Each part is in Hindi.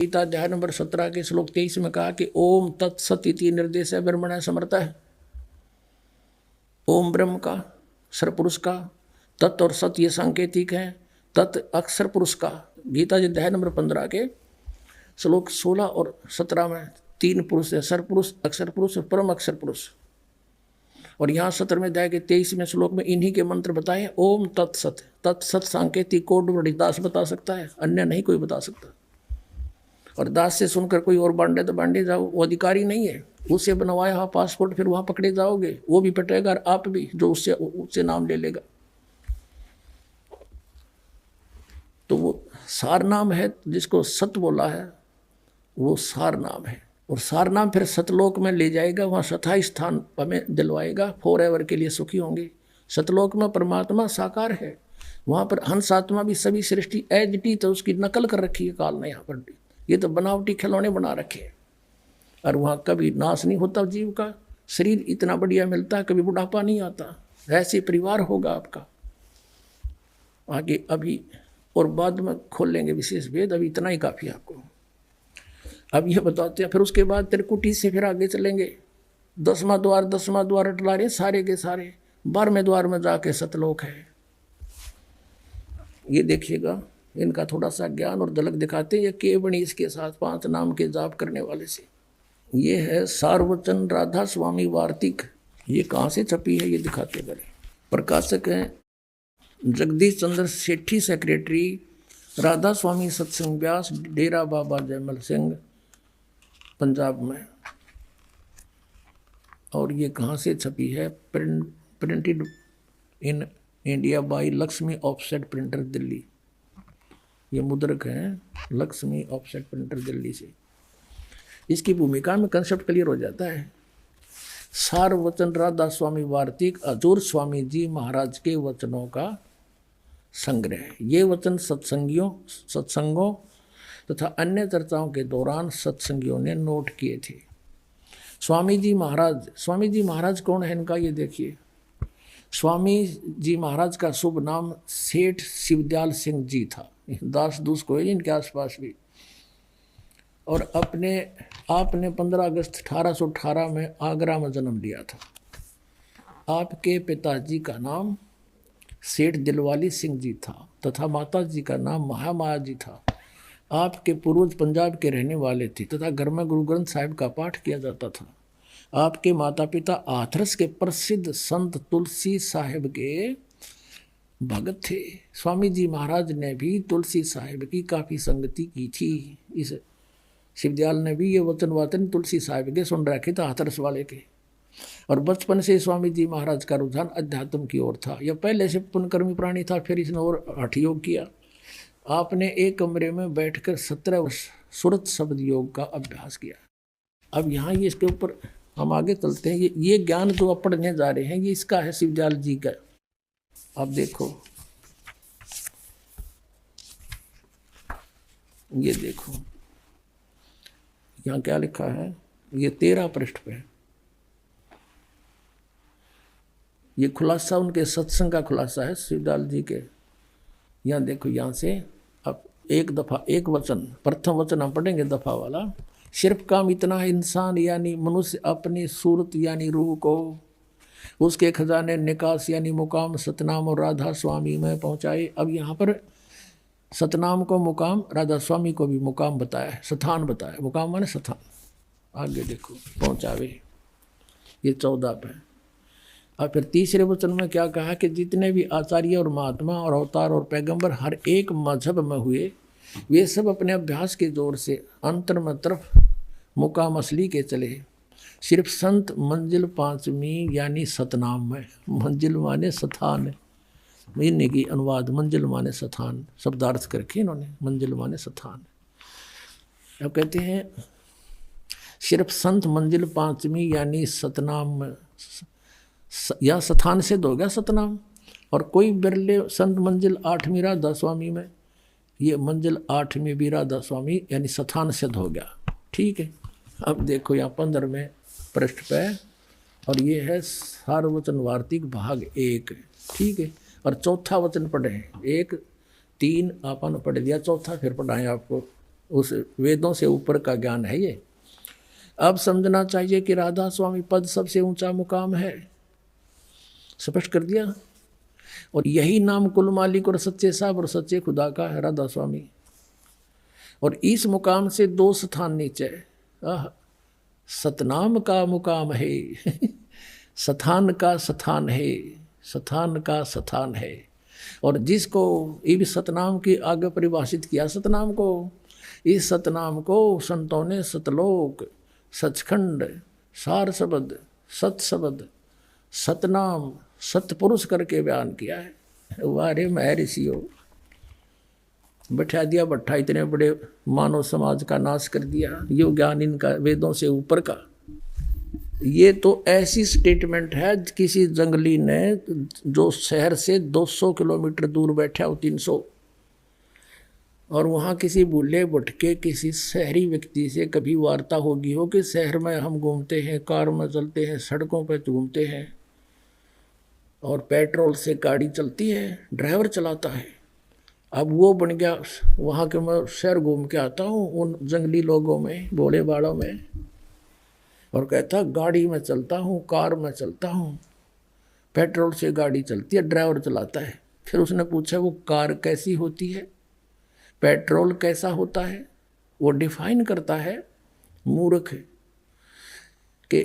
गीता अध्याय नंबर 17 के श्लोक 23 में कहा कि ओम तत्सत इति निर्देश है ब्रह्मणा समर्थ है। ओम ब्रह्म का, सरपुरुष का, तत् और सत ये सांकेतिक है, तत् अक्षर पुरुष का। गीता जी अध्याय नंबर 15 के श्लोक 16 और 17 में 3 पुरुष है, सरपुरुष, अक्षर पुरुष और परम अक्षर पुरुष। और यहाँ 17वें अध्याय के 23वें श्लोक में इन्हीं के मंत्र बताए। ओम तत्सत, तत्सत सांकेतिक कोड दास बता सकता है, अन्य नहीं कोई बता सकता। और दास से सुनकर कोई और बांटे तो बांटे जाओ, वो अधिकारी नहीं है। उससे बनवाया हुआ पासपोर्ट फिर वहां पकड़े जाओगे, वो भी पटेगा और आप भी, जो उससे नाम ले लेगा। तो वो सार नाम है, जिसको सत बोला है वो सार नाम है। और सार नाम फिर सतलोक में ले जाएगा, वहाँ सथाई स्थान हमें दिलवाएगा, फॉर एवर के लिए सुखी होंगे। सतलोक में परमात्मा साकार है, वहाँ पर हंस आत्मा भी सभी सृष्टि एज इट इज, तो उसकी नकल कर रखी है काल ने यहाँ पर भी। ये तो बनावटी खिलौने बना रखे हैं। और वहाँ कभी नाश नहीं होता जीव का, शरीर इतना बढ़िया मिलता है, कभी बुढ़ापा नहीं आता। ऐसे परिवार होगा आपका आगे अभी, और बाद में खोल लेंगे विशेष भेद, अभी इतना ही काफ़ी आपको। अब ये बताते हैं, फिर उसके बाद त्रिकुटी से फिर आगे चलेंगे। 10वां द्वार अटला रहे सारे के सारे, 12वें द्वार में जाके सतलोक है। ये देखिएगा, इनका थोड़ा सा ज्ञान और झलक दिखाते हैं। ये केवणी इसके साथ 5 नाम के जाप करने वाले से। ये है सार्वचन राधा स्वामी वार्तिक। ये कहाँ से छपी है ये दिखाते बड़े। प्रकाशक हैं जगदीश चंद्र सेठी, सेक्रेटरी राधा स्वामी सत्संग व्यास, डेरा बाबा जयमल सिंह, पंजाब में। और ये कहाँ से छपी है? Printed in India by Lakshmi offset printer Delhi. ये मुद्रक है लक्ष्मी ऑफसेट प्रिंटर दिल्ली से। इसकी भूमिका में कंसेप्ट क्लियर हो जाता है। सार वचन राधा स्वामी वार्तिक, हजूर स्वामी जी महाराज के वचनों का संग्रह। ये वचन सत्संगों तथा अन्य चर्चाओं के दौरान सत्संगियों ने नोट किए थे। स्वामी जी महाराज कौन है इनका ये देखिए। स्वामी जी महाराज का शुभ नाम सेठ शिवदयाल सिंह जी था। दास दूस को है इनके आसपास भी। और आपने 15 अगस्त 1818 में आगरा में जन्म लिया था। आपके पिताजी का नाम सेठ दिलवाली सिंह जी था तथा माता जी का नाम महामाया जी था। आपके पूर्वज पंजाब के रहने वाले थे तथा घर में गुरु ग्रंथ साहिब का पाठ किया जाता था। आपके माता पिता हाथरस के प्रसिद्ध संत तुलसी साहिब के भगत थे। स्वामी जी महाराज ने भी तुलसी साहिब की काफ़ी संगति की थी। इस शिवदयाल ने भी ये वचन तुलसी साहिब के सुन रखे थे, हाथरस वाले के। और बचपन से स्वामी जी महाराज का रुझान अध्यात्म की ओर था। यह पहले से पुण्यकर्मी प्राणी था, फिर इसने और हठ योग किया। आपने एक कमरे में बैठकर 17 वर्ष सुरत शब्द योग का अभ्यास किया। अब यहाँ ये इसके ऊपर हम आगे चलते हैं। ये ज्ञान जो आप पढ़ने जा रहे हैं ये इसका है, शिवदयाल जी का। अब देखो, ये देखो यहाँ क्या लिखा है। ये 13 पृष्ठ पे है। ये खुलासा उनके सत्संग का खुलासा है शिवदयाल जी के। यहाँ देखो, यहाँ से अब एक वचन, प्रथम वचन हम पढ़ेंगे दफा वाला। सिर्फ काम इतना है, इंसान यानी मनुष्य अपनी सूरत यानी रूह को उसके खजाने निकास यानी मुकाम सतनाम और राधा स्वामी में पहुँचाए। अब यहाँ पर सतनाम को मुकाम, राधा स्वामी को भी मुकाम बताया है, स्थान बताया। मुकाम माने स्थान। आगे देखो, पहुँचावे, ये 14 पे। और फिर तीसरे वचन में क्या कहा कि जितने भी आचार्य और महात्मा और अवतार और पैगंबर हर एक मजहब में हुए, वे सब अपने अभ्यास के जोर से अंतर में तरफ मुकाम असली के चले। सिर्फ संत मंजिल 5वीं यानी सतनाम में, मंजिल माने स्थान, महीने की अनुवाद मंजिल माने स्थान शब्दार्थ करके इन्होंने, मंजिल माने स्थान। अब कहते हैं सिर्फ संत मंजिल 5वीं यानी सतनाम में, या स्थान से हो गया सतनाम। और कोई बिरले संत मंजिल 8वीं राधा स्वामी में, ये मंजिल 8वीं भी राधा स्वामी यानी स्थान सिद्ध हो गया। ठीक है। अब देखो यहाँ 15वें पृष्ठ पे, और ये है सारवचन वार्तिक भाग 1। ठीक है। और चौथा वचन पढ़े, 1, 3 आपने पढ़ दिया, चौथा फिर पढ़ाएं आपको। उस वेदों से ऊपर का ज्ञान है ये। अब समझना चाहिए कि राधा स्वामी पद सबसे ऊंचा मुकाम है, स्पष्ट कर दिया। और यही नाम कुल मालिक और सच्चे साहब और सच्चे खुदा का है, राधा स्वामी। और इस मुकाम से 2 स्थान नीचे सतनाम का मुकाम है स्थान का स्थान है, स्थान का स्थान है। और जिसको इब सतनाम की आगे परिभाषित किया, सतनाम को, इस सतनाम को संतों ने सतलोक, सचखंड, सार शब्द, सत शब्द, सतनाम, सतपुरुष करके बयान किया है। वारे महर्षियों, बैठा दिया भट्ठा, इतने बड़े मानव समाज का नाश कर दिया, यो ज्ञान इनका वेदों से ऊपर का। ये तो ऐसी स्टेटमेंट है किसी जंगली ने, जो शहर से 200 किलोमीटर दूर बैठा हो, 300, और वहाँ किसी बूढ़े भटके किसी शहरी व्यक्ति से कभी वार्ता होगी हो कि शहर में हम घूमते हैं, कार में चलते हैं, सड़कों पर घूमते हैं और पेट्रोल से गाड़ी चलती है, ड्राइवर चलाता है। अब वो बन गया वहाँ के, मैं शहर घूम के आता हूँ उन जंगली लोगों में, भोले बाड़ों में, और कहता गाड़ी में चलता हूँ, कार में चलता हूँ, पेट्रोल से गाड़ी चलती है, ड्राइवर चलाता है। फिर उसने पूछा वो कार कैसी होती है, पेट्रोल कैसा होता है, वो डिफाइन करता है मूर्ख कि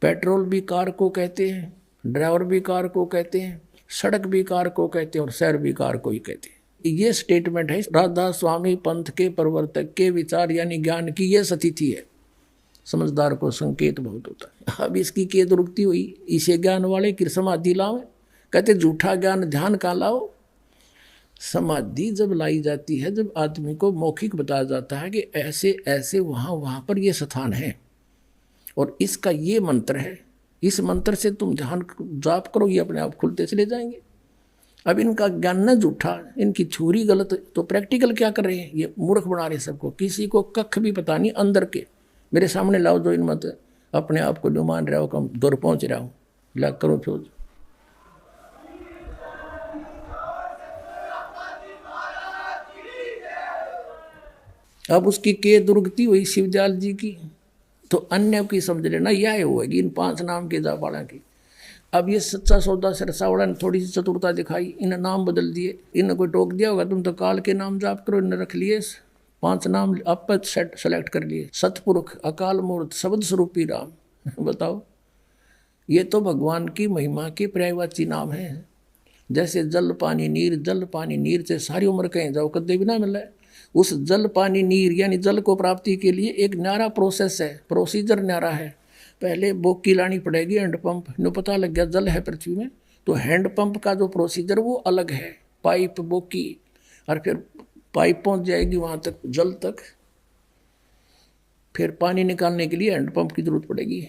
पेट्रोल भी कार को कहते हैं, ड्राइवर भी कार को कहते हैं, सड़क भी कार को कहते हैं और शहर भी कार को ही कहते हैं। ये स्टेटमेंट है राधा स्वामी पंथ के प्रवर्तक के विचार यानी ज्ञान की ये स्थिति है। समझदार को संकेत बहुत होता है। अब इसकी केत रुकती हुई, इसे ज्ञान वाले की समाधि लाओ, कहते झूठा ज्ञान ध्यान का लाओ। समाधि जब लाई जाती है, जब आदमी को मौखिक बताया जाता है कि ऐसे ऐसे वहाँ पर ये स्थान है और इसका ये मंत्र है, इस मंत्र से तुम ध्यान जाप करो, ये अपने आप खुलते चले जाएंगे। अब इनका ज्ञान न झूठा, इनकी थ्योरी गलत, तो प्रैक्टिकल क्या कर रहे हैं, ये मूर्ख बना रहे सबको। किसी को कख भी पता नहीं अंदर के, मेरे सामने लाओ जो इन मत अपने आप को जो मान रहा हो कम दूर पहुँच रहा हूँ, ला करो फिर। अब उसकी के दुर्गति हुई शिवदयाल जी की, तो अन्य की समझ लेना यह होगी इन 5 नाम के जापाड़ा की। अब ये सच्चा सौदा सरसावड़ा ने थोड़ी सी चतुरता दिखाई, इन नाम बदल दिए। इन्हें कोई टोक दिया होगा तुम तो काल के नाम जाप करो, इन्हें रख लिए 5 नाम आप सेलेक्ट कर लिए, सतपुरुष, अकाल मूर्त, शब्द स्वरूपी राम। बताओ, ये तो भगवान की महिमा के पर्यायवाची नाम है। जैसे जल पानी नीर, जल पानी नीर से सारी उम्र कहीं जाओ कदे भी ना मिला है। उस जल पानी नीर यानी जल को प्राप्ति के लिए एक न्यारा प्रोसेस है, प्रोसीजर न्यारा है। पहले बोकी लानी पड़ेगी, हैंडपम्प न पता लग गया जल है पृथ्वी में, तो हैंडपम्प का जो प्रोसीजर वो अलग है, पाइप बोकी, और फिर पाइप पहुंच जाएगी वहाँ तक जल तक, फिर पानी निकालने के लिए हैंडपम्प की जरूरत पड़ेगी।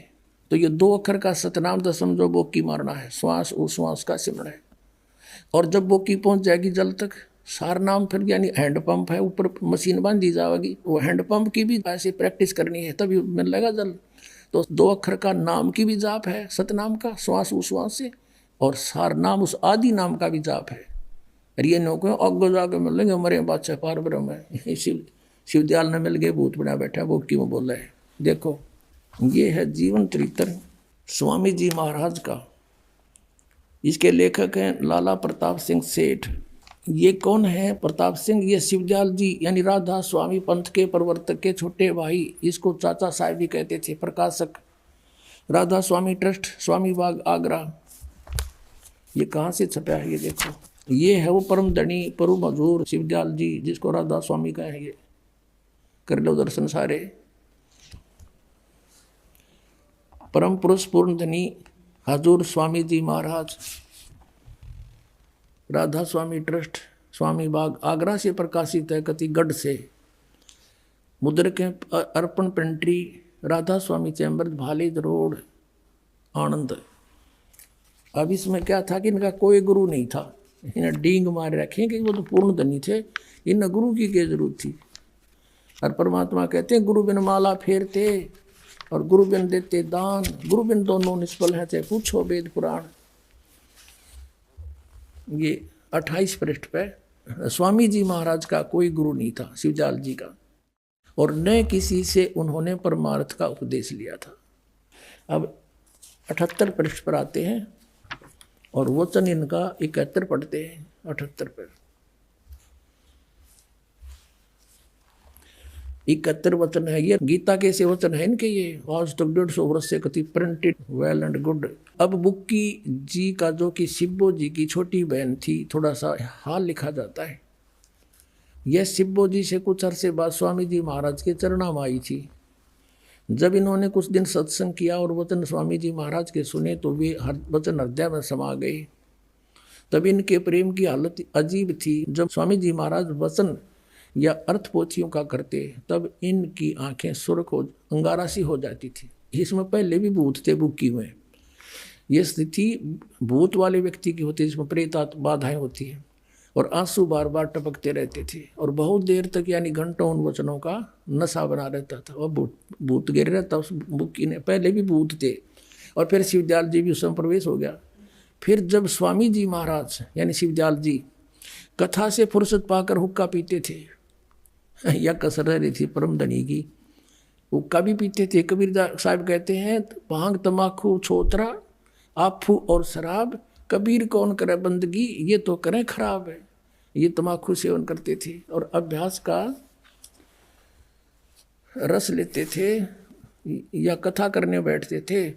तो ये 2 अक्षर का सतनाम तो समझो बोकी मारना है, श्वास उश्वास का सिमरण है। और जब बोकी पहुंच जाएगी जल तक, सार नाम फिर यानी हैंडपम्प है, ऊपर मशीन बांधी जाएगी, वो हैंडपम्प की भी ऐसे प्रैक्टिस करनी है तभी मिलेगा जल। तो 2 अक्षर का नाम की भी जाप है, सतनाम का श्वास उश्वास से, और सार नाम उस आदि नाम का भी जाप है। और ये नौको अग्गो जाके मिलेंगे हमारे बादशाह पार ब्रह्म है, शिवदयाल ने मिल गए, भूत बना बैठा वो क्यों बोला है। देखो ये है जीवन चरित्र स्वामी जी महाराज का। इसके लेखक हैं लाला प्रताप सिंह सेठ। ये कौन है प्रताप सिंह, ये शिवदयाल जी यानी राधा स्वामी पंथ के प्रवर्तक के छोटे भाई, इसको चाचा साहब भी कहते थे। प्रकाशक राधा स्वामी ट्रस्ट, स्वामी बाग आगरा। ये कहाँ से छपा है ये देखो, ये है वो परम धनी परु मजूर शिवदयाल जी जिसको राधा स्वामी का है। ये कर लो दर्शन सारे। परम पुरुष पूर्ण धनी हजूर स्वामी जी महाराज, राधा स्वामी ट्रस्ट, स्वामी बाग आगरा से प्रकाशित है, कतिगढ़ से। मुद्रक अर्पण पेंट्री, राधा स्वामी चैम्बर, भालेद रोड, आनंद। अब इसमें क्या था कि इनका कोई गुरु नहीं था, इन्हें डींग मारे रखे कि वो तो पूर्ण धनी थे, इन गुरु की क्या जरूरत थी। और परमात्मा कहते हैं गुरु बिन माला फेरते और गुरु बिन देते दान, गुरु बिन दोनों निष्फल हैं, चाहे पूछो वेद पुराण। ये 28 पृष्ठ पे स्वामी जी महाराज का कोई गुरु नहीं था, शिवजाल जी का, और न किसी से उन्होंने परमार्थ का उपदेश लिया था। अब 78 पृष्ठ पर आते हैं और वचन इनका 71 पढ़ते हैं। 78 पर 71 वचन है। ये गीता के से वचन है इनके। ये आज तक 150 वर्ष से कति प्रिंटेड वेल एंड गुड। अब बुक्की जी का जो कि शिब्बो जी की छोटी बहन थी, थोड़ा सा हाल लिखा जाता है। यह शिब्बो जी से कुछ अरसे बाद स्वामी जी महाराज के चरणों में आई थी। जब इन्होंने कुछ दिन सत्संग किया और वचन स्वामी जी महाराज के सुने तो वे वचन हृदय में समा गए। तब इनके प्रेम की हालत अजीब थी। जब स्वामी जी महाराज वचन या अर्थ पोथियों का करते तब इनकी आंखें सुर्ख हो अंगारा सी हो जाती थी। इसमें पहले भी भूत थे बुक्की में। यह स्थिति भूत वाले व्यक्ति की होती है, जिसमें प्रेत बाधाएं होती हैं और आंसू बार बार टपकते रहते थे और बहुत देर तक यानी घंटों उन वचनों का नशा बना रहता था। वह भूत गिर रहता उस बुक्की ने। पहले भी भूत थे और फिर शिवदयाल जी भी उसमें प्रवेश हो गया। फिर जब स्वामी जी महाराज यानी शिवदयाल जी कथा से फुर्सत पाकर हुक्का पीते थे या कसर रही थी परम धनी की, हुक्का भी पीते थे। कबीर साहब कहते हैं भांग तमाकू छोतरा आफू और शराब, कबीर कौन करे बंदगी ये तो करें खराब है। ये तमाकू सेवन करते थे और अभ्यास का रस लेते थे या कथा करने बैठते थे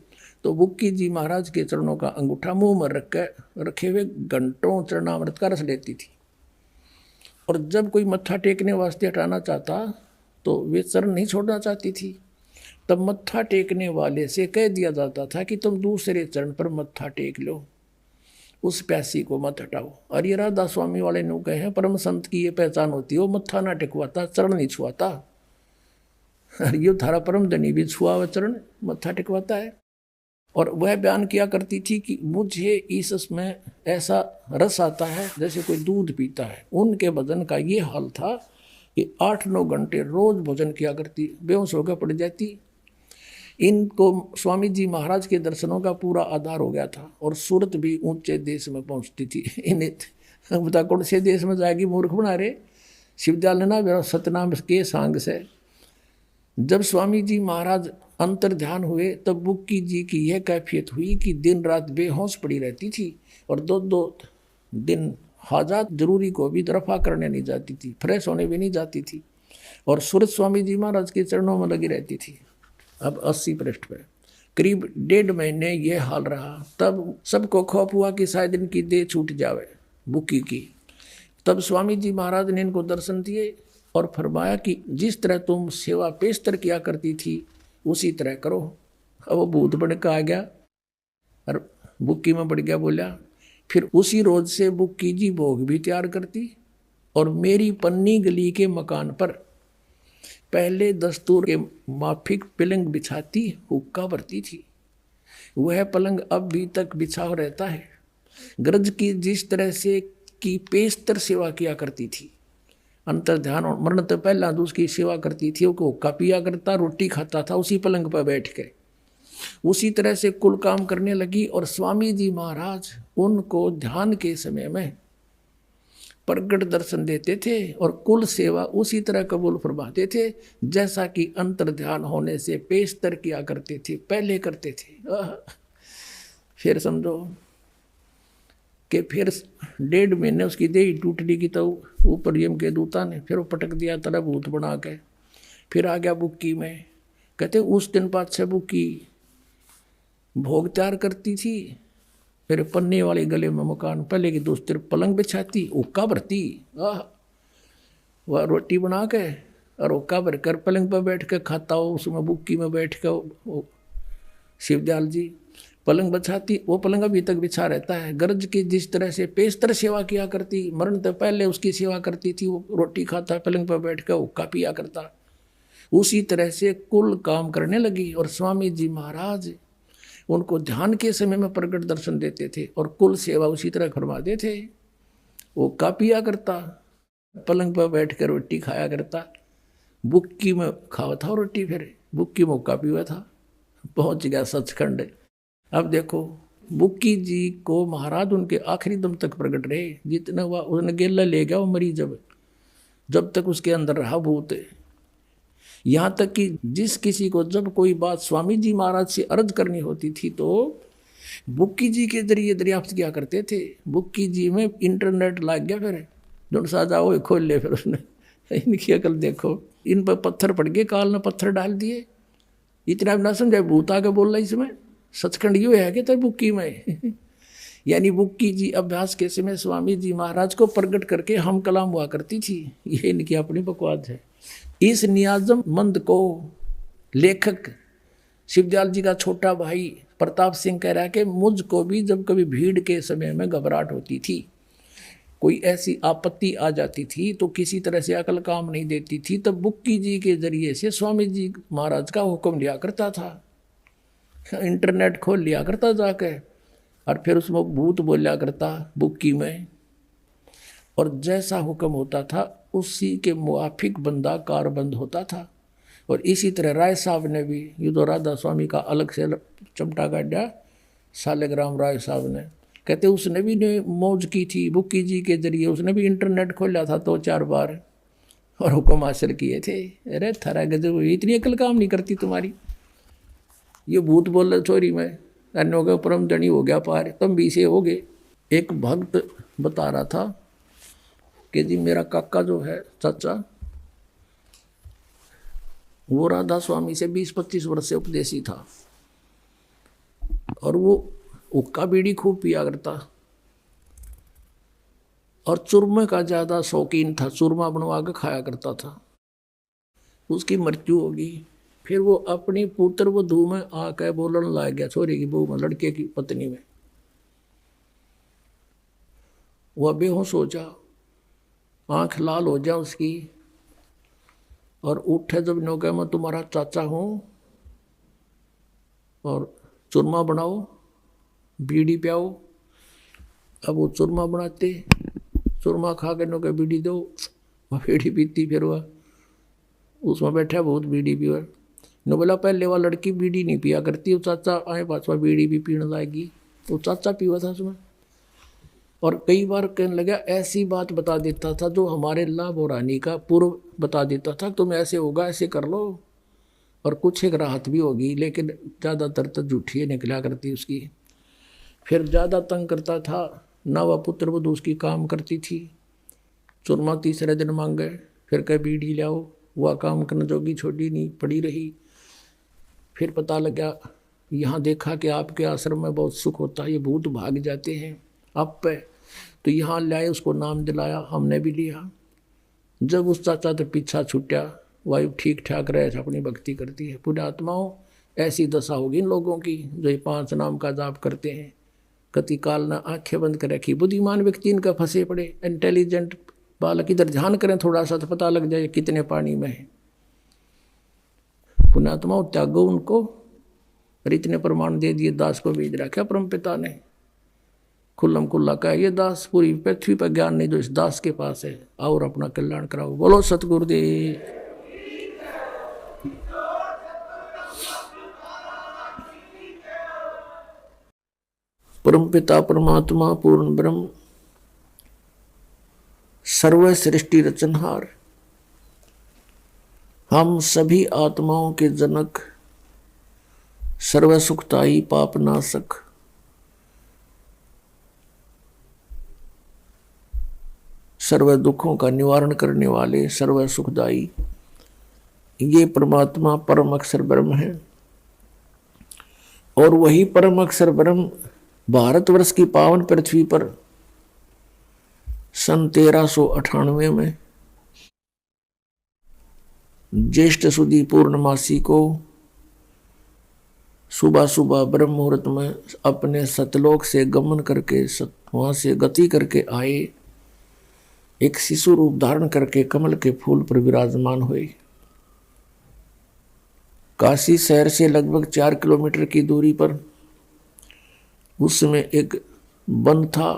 तो बुक्की जी महाराज के चरणों का अंगूठा मुंह में रखे हुए घंटों चरणामृत का रस लेती थी। और जब कोई मत्था टेकने वास्ते हटाना चाहता तो वे चरण नहीं छोड़ना चाहती थी। तब मत्था टेकने वाले से कह दिया जाता था कि तुम दूसरे चरण पर मत्था टेक लो, उस प्यासी को मत हटाओ। और ये राधा स्वामी वाले ने कहे हैं परम संत की ये पहचान होती है, वो मत्था ना टेकवाता, चरण नहीं छुआता। और ये थारा परम धनी भी छुआ हुआ चरण मत्था टेकवाता है। और वह बयान किया करती थी कि मुझे इसमें ऐसा रस आता है जैसे कोई दूध पीता है। उनके भजन का ये हाल था कि 8-9 घंटे रोज भोजन किया करती, बेहोश होकर पड़ जाती। इनको स्वामी जी महाराज के दर्शनों का पूरा आधार हो गया था और सूरत भी ऊंचे देश में पहुंचती थी। इन्हें बता कौन से देश में जाएगी, मूर्ख बना रहे। शिवदयाल ना मेरा सतनाम के सांग से जब स्वामी जी महाराज अंतर ध्यान हुए तब बुक्की जी की यह कैफियत हुई कि दिन रात बेहोश पड़ी रहती थी और 2-2 दिन हाजात जरूरी को भी दरफा करने नहीं जाती थी, फ्रेश होने भी नहीं जाती थी और सूरत स्वामी जी महाराज के चरणों में लगी रहती थी। अब 80 पृष्ठ पर करीब 1.5 महीने यह हाल रहा। तब सबको खौफ हुआ कि शायद इनकी देह छूट जावे बुक्की की। तब स्वामी जी महाराज ने इनको दर्शन दिए और फरमाया कि जिस तरह तुम सेवा पेशतर किया करती थी उसी तरह करो। अब वो भूत बन के आ गया और बुक्की में बढ़ गया। बोला फिर उसी रोज से बुक्की जी भोग भी तैयार करती और मेरी पन्नी गली के मकान पर पहले दस्तूर के माफिक पलंग बिछाती, हुक्का भरती थी। वह पलंग अब भी तक बिछा रहता है। गरज की जिस तरह से की पेशतर सेवा किया करती थी, अंतर ध्यान और मरण तो पहला उसकी सेवा करती थी, वो हुक्का पिया करता, रोटी खाता था उसी पलंग पर बैठ के। उसी तरह से कुल काम करने लगी और स्वामी जी महाराज उनको ध्यान के समय में प्रगट दर्शन देते थे और कुल सेवा उसी तरह कबूल फरमाते थे जैसा कि अंतर ध्यान होने से पेशतर किया करते थे, पहले करते थे। फिर समझो कि फिर 1.5 महीने उसकी देही टूटने की तो ऊपर यम के दूता ने फिर वो पटक दिया तरह भूत बना के। फिर आ गया बुक्की में। कहते उस दिन बाद से बुक्की भोग तैयार करती थी, फिर पन्ने वाले गले में मकान पहले की दूसरी पलंग बिछाती, हुक्का भरती, वह रोटी बना के और हुक्का भर कर पलंग पर बैठ कर खाता हो। उसमें बुक्की में बैठ कर शिवदयाल जी पलंग बिछाती, वो पलंग अभी तक बिछा रहता है। गरज की जिस तरह से पेशतर सेवा किया करती, मरण तो पहले उसकी सेवा करती थी, वो रोटी खाता पलंग पर बैठ कर हुक्का पिया करता, उसी तरह से कुल काम करने लगी। और स्वामी जी महाराज उनको ध्यान के समय में प्रकट दर्शन देते थे और कुल सेवा उसी तरह फरमाते थे। वो कापिया करता, पलंग पर बैठ कर रोटी खाया करता, बुक्की में खावा था रोटी, फिर बुक्की में कापी हुआ था, पहुंच गया सचखंड। अब देखो बुक्की जी को महाराज उनके आखिरी दम तक प्रकट रहे, जितना हुआ उन्हें गेला ले गया वो मरी जब तक उसके अंदर रहा भूत। यहाँ तक कि जिस किसी को जब कोई बात स्वामी जी महाराज से अर्ज करनी होती थी तो बुक्की जी के जरिए दरियाफ्त किया करते थे। बुक्की जी में इंटरनेट लग गया, फिर जो साजा वो खोल ले, फिर उसने इनकी अकल देखो, इन पर पत्थर पड़ गए, काल ने पत्थर डाल दिए, इतना ना समझाए भूत आके बोल रहा इसमें सचखंड यो है कि तो बुक्की में यानी बुक्की जी अभ्यास के समय स्वामी जी महाराज को प्रकट करके हम कलाम हुआ करती थी। ये इनकी अपनी बकवाद है। इस नियाजम मंद को लेखक शिवदयाल जी का छोटा भाई प्रताप सिंह कह रहा है कि मुझको भी जब कभी भीड़ के समय में घबराहट होती थी, कोई ऐसी आपत्ति आ जाती थी तो किसी तरह से अकल काम नहीं देती थी, तब बुक्की जी के जरिए से स्वामी जी महाराज का हुक्म लिया करता था, इंटरनेट खोल लिया करता जाके, और फिर उसमें भूत बोलिया करता बुक्की में, और जैसा हुक्म होता था उसी के मुआफिक बंदा कारबंद होता था। और इसी तरह राय साहब ने भी, ये तो राधा स्वामी का अलग से चमटा काटा सालेग्राम राय साहब ने, कहते उसने भी मौज की थी बुक्की जी के जरिए, उसने भी इंटरनेट खोला था 2-4 बार और हुक्म हासिल किए थे। अरे थारा गजब, इतनी अकल काम नहीं करती तुम्हारी, ये भूत बोल रहे छोरी में अन्य हो गया, परम धनी हो गया पार, तुम भी से हो गए। एक भक्त बता रहा था कि जी मेरा काका जो है चाचा, वो राधा स्वामी से 20-25 वर्ष से उपदेशी था, और वो हुक्का बीड़ी खूब पिया करता और चूरमे का ज़्यादा शौकीन था, चूरमा बनवा के खाया करता था। उसकी मृत्यु होगी, फिर वो अपनी पुत्र वधू में आकर बोलने लग गया, छोरी की बहू में, लड़के की पत्नी में। वह बेहोश हो जा, आंख लाल हो जा उसकी, और उठे जब नो कहा मैं तुम्हारा चाचा हूँ और चूरमा बनाओ बीड़ी पियाओ। अब वो चूरमा बनाते, चूरमा खा के नो कहा बीड़ी दो, वह बीड़ी पीती, फिर वह उसमें बैठा बहुत बीड़ी पिया। नो बोला पहले वह लड़की बीड़ी नहीं पिया करती, वो चाचा आए पास वह बीड़ी भी पीने लाएगी, वो चाचा पीवा था उसमें। और कई बार कहने लगा ऐसी बात बता देता था जो हमारे लाभ और हानि का पूर्व बता देता था, तुम ऐसे होगा ऐसे कर लो, और कुछ एक राहत भी होगी, लेकिन ज़्यादातर तो झूठी निकला करती उसकी। फिर ज़्यादा तंग करता था, ना वह पुत्र वधू उसकी काम करती थी, चूरमा तीसरे दिन मांगे, फिर कह बीड़ी लाओ, वह काम करने जोगी छोड़ी नहीं पड़ी रही। फिर पता लगा, यहाँ देखा कि आपके आश्रम में बहुत सुख होता है, ये भूत भाग जाते हैं आप पे, तो यहाँ लाए, उसको नाम दिलाया, हमने भी लिया। जब उस चाचा तो पीछा छूटा, वायु ठीक ठाक रहे, अपनी भक्ति करती है। पूरे आत्माओं ऐसी दशा होगी इन लोगों की जो 5 नाम का जाप करते हैं, कति काल ना आंखें बंद कर रखी। बुद्धिमान व्यक्ति इनका फंसे पड़े, इंटेलिजेंट बालक इधर ध्यान करें थोड़ा सा तो पता लग जाए कितने पानी में है। पुण्यात्माओं त्यागो उनको, और इतने प्रमाण दे दिए, दास को भेज रखा परम पिता ने खुल्लम खुल्ला का, ये दास पूरी पृथ्वी पर ज्ञान नहीं जो इस दास के पास है, और अपना कल्याण कराओ। बोलो सतगुरुदेव। परमपिता परमात्मा पूर्ण ब्रह्म सर्व सृष्टि रचनहार, हम सभी आत्माओं के जनक, सर्व सुखदाई पापनाशक, सर्व दुखों का निवारण करने वाले, सर्व सुखदाई, ये परमात्मा परम अक्षर ब्रह्म है। और वही परम अक्षर ब्रह्म भारतवर्ष की पावन पृथ्वी पर सन 1398 में ज्येष्ठ सुदी पूर्णमासी को सुबह सुबह ब्रह्म मुहूर्त में अपने सतलोक से गमन करके वहां से गति करके आए, एक शिशु रूप धारण करके कमल के फूल पर विराजमान हुए। काशी शहर से लगभग 4 किलोमीटर की दूरी पर उसमें एक वन था,